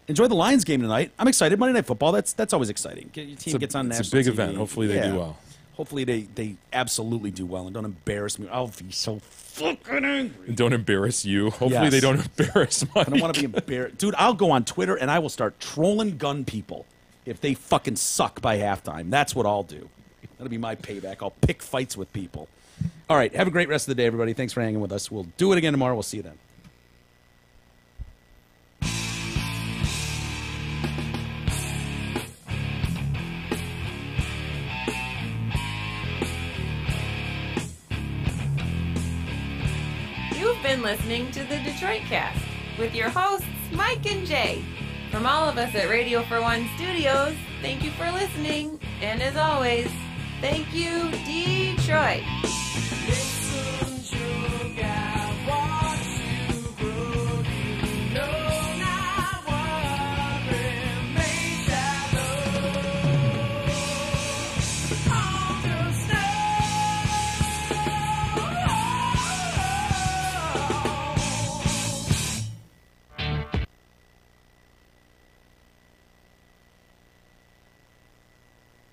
Enjoy the Lions game tonight. I'm excited. Monday Night Football. That's always exciting. Your team gets on national It's a big TV. event. Hopefully they do well. Hopefully they absolutely do well and don't embarrass me. I'll be so fucking angry. And don't embarrass you. Hopefully Yes. they don't embarrass Mike. I don't want to be embarrassed. Dude, I'll go on Twitter and I will start trolling gun people if they fucking suck by halftime. That's what I'll do. That'll be my payback. I'll pick fights with people. All right. Have a great rest of the day, everybody. Thanks for hanging with us. We'll do it again tomorrow. We'll see you then. You've been listening to the Detroit Cast with your hosts, Mike and Jay. From all of us at Radio for One Studios, thank you for listening. And as always, thank you, Detroit.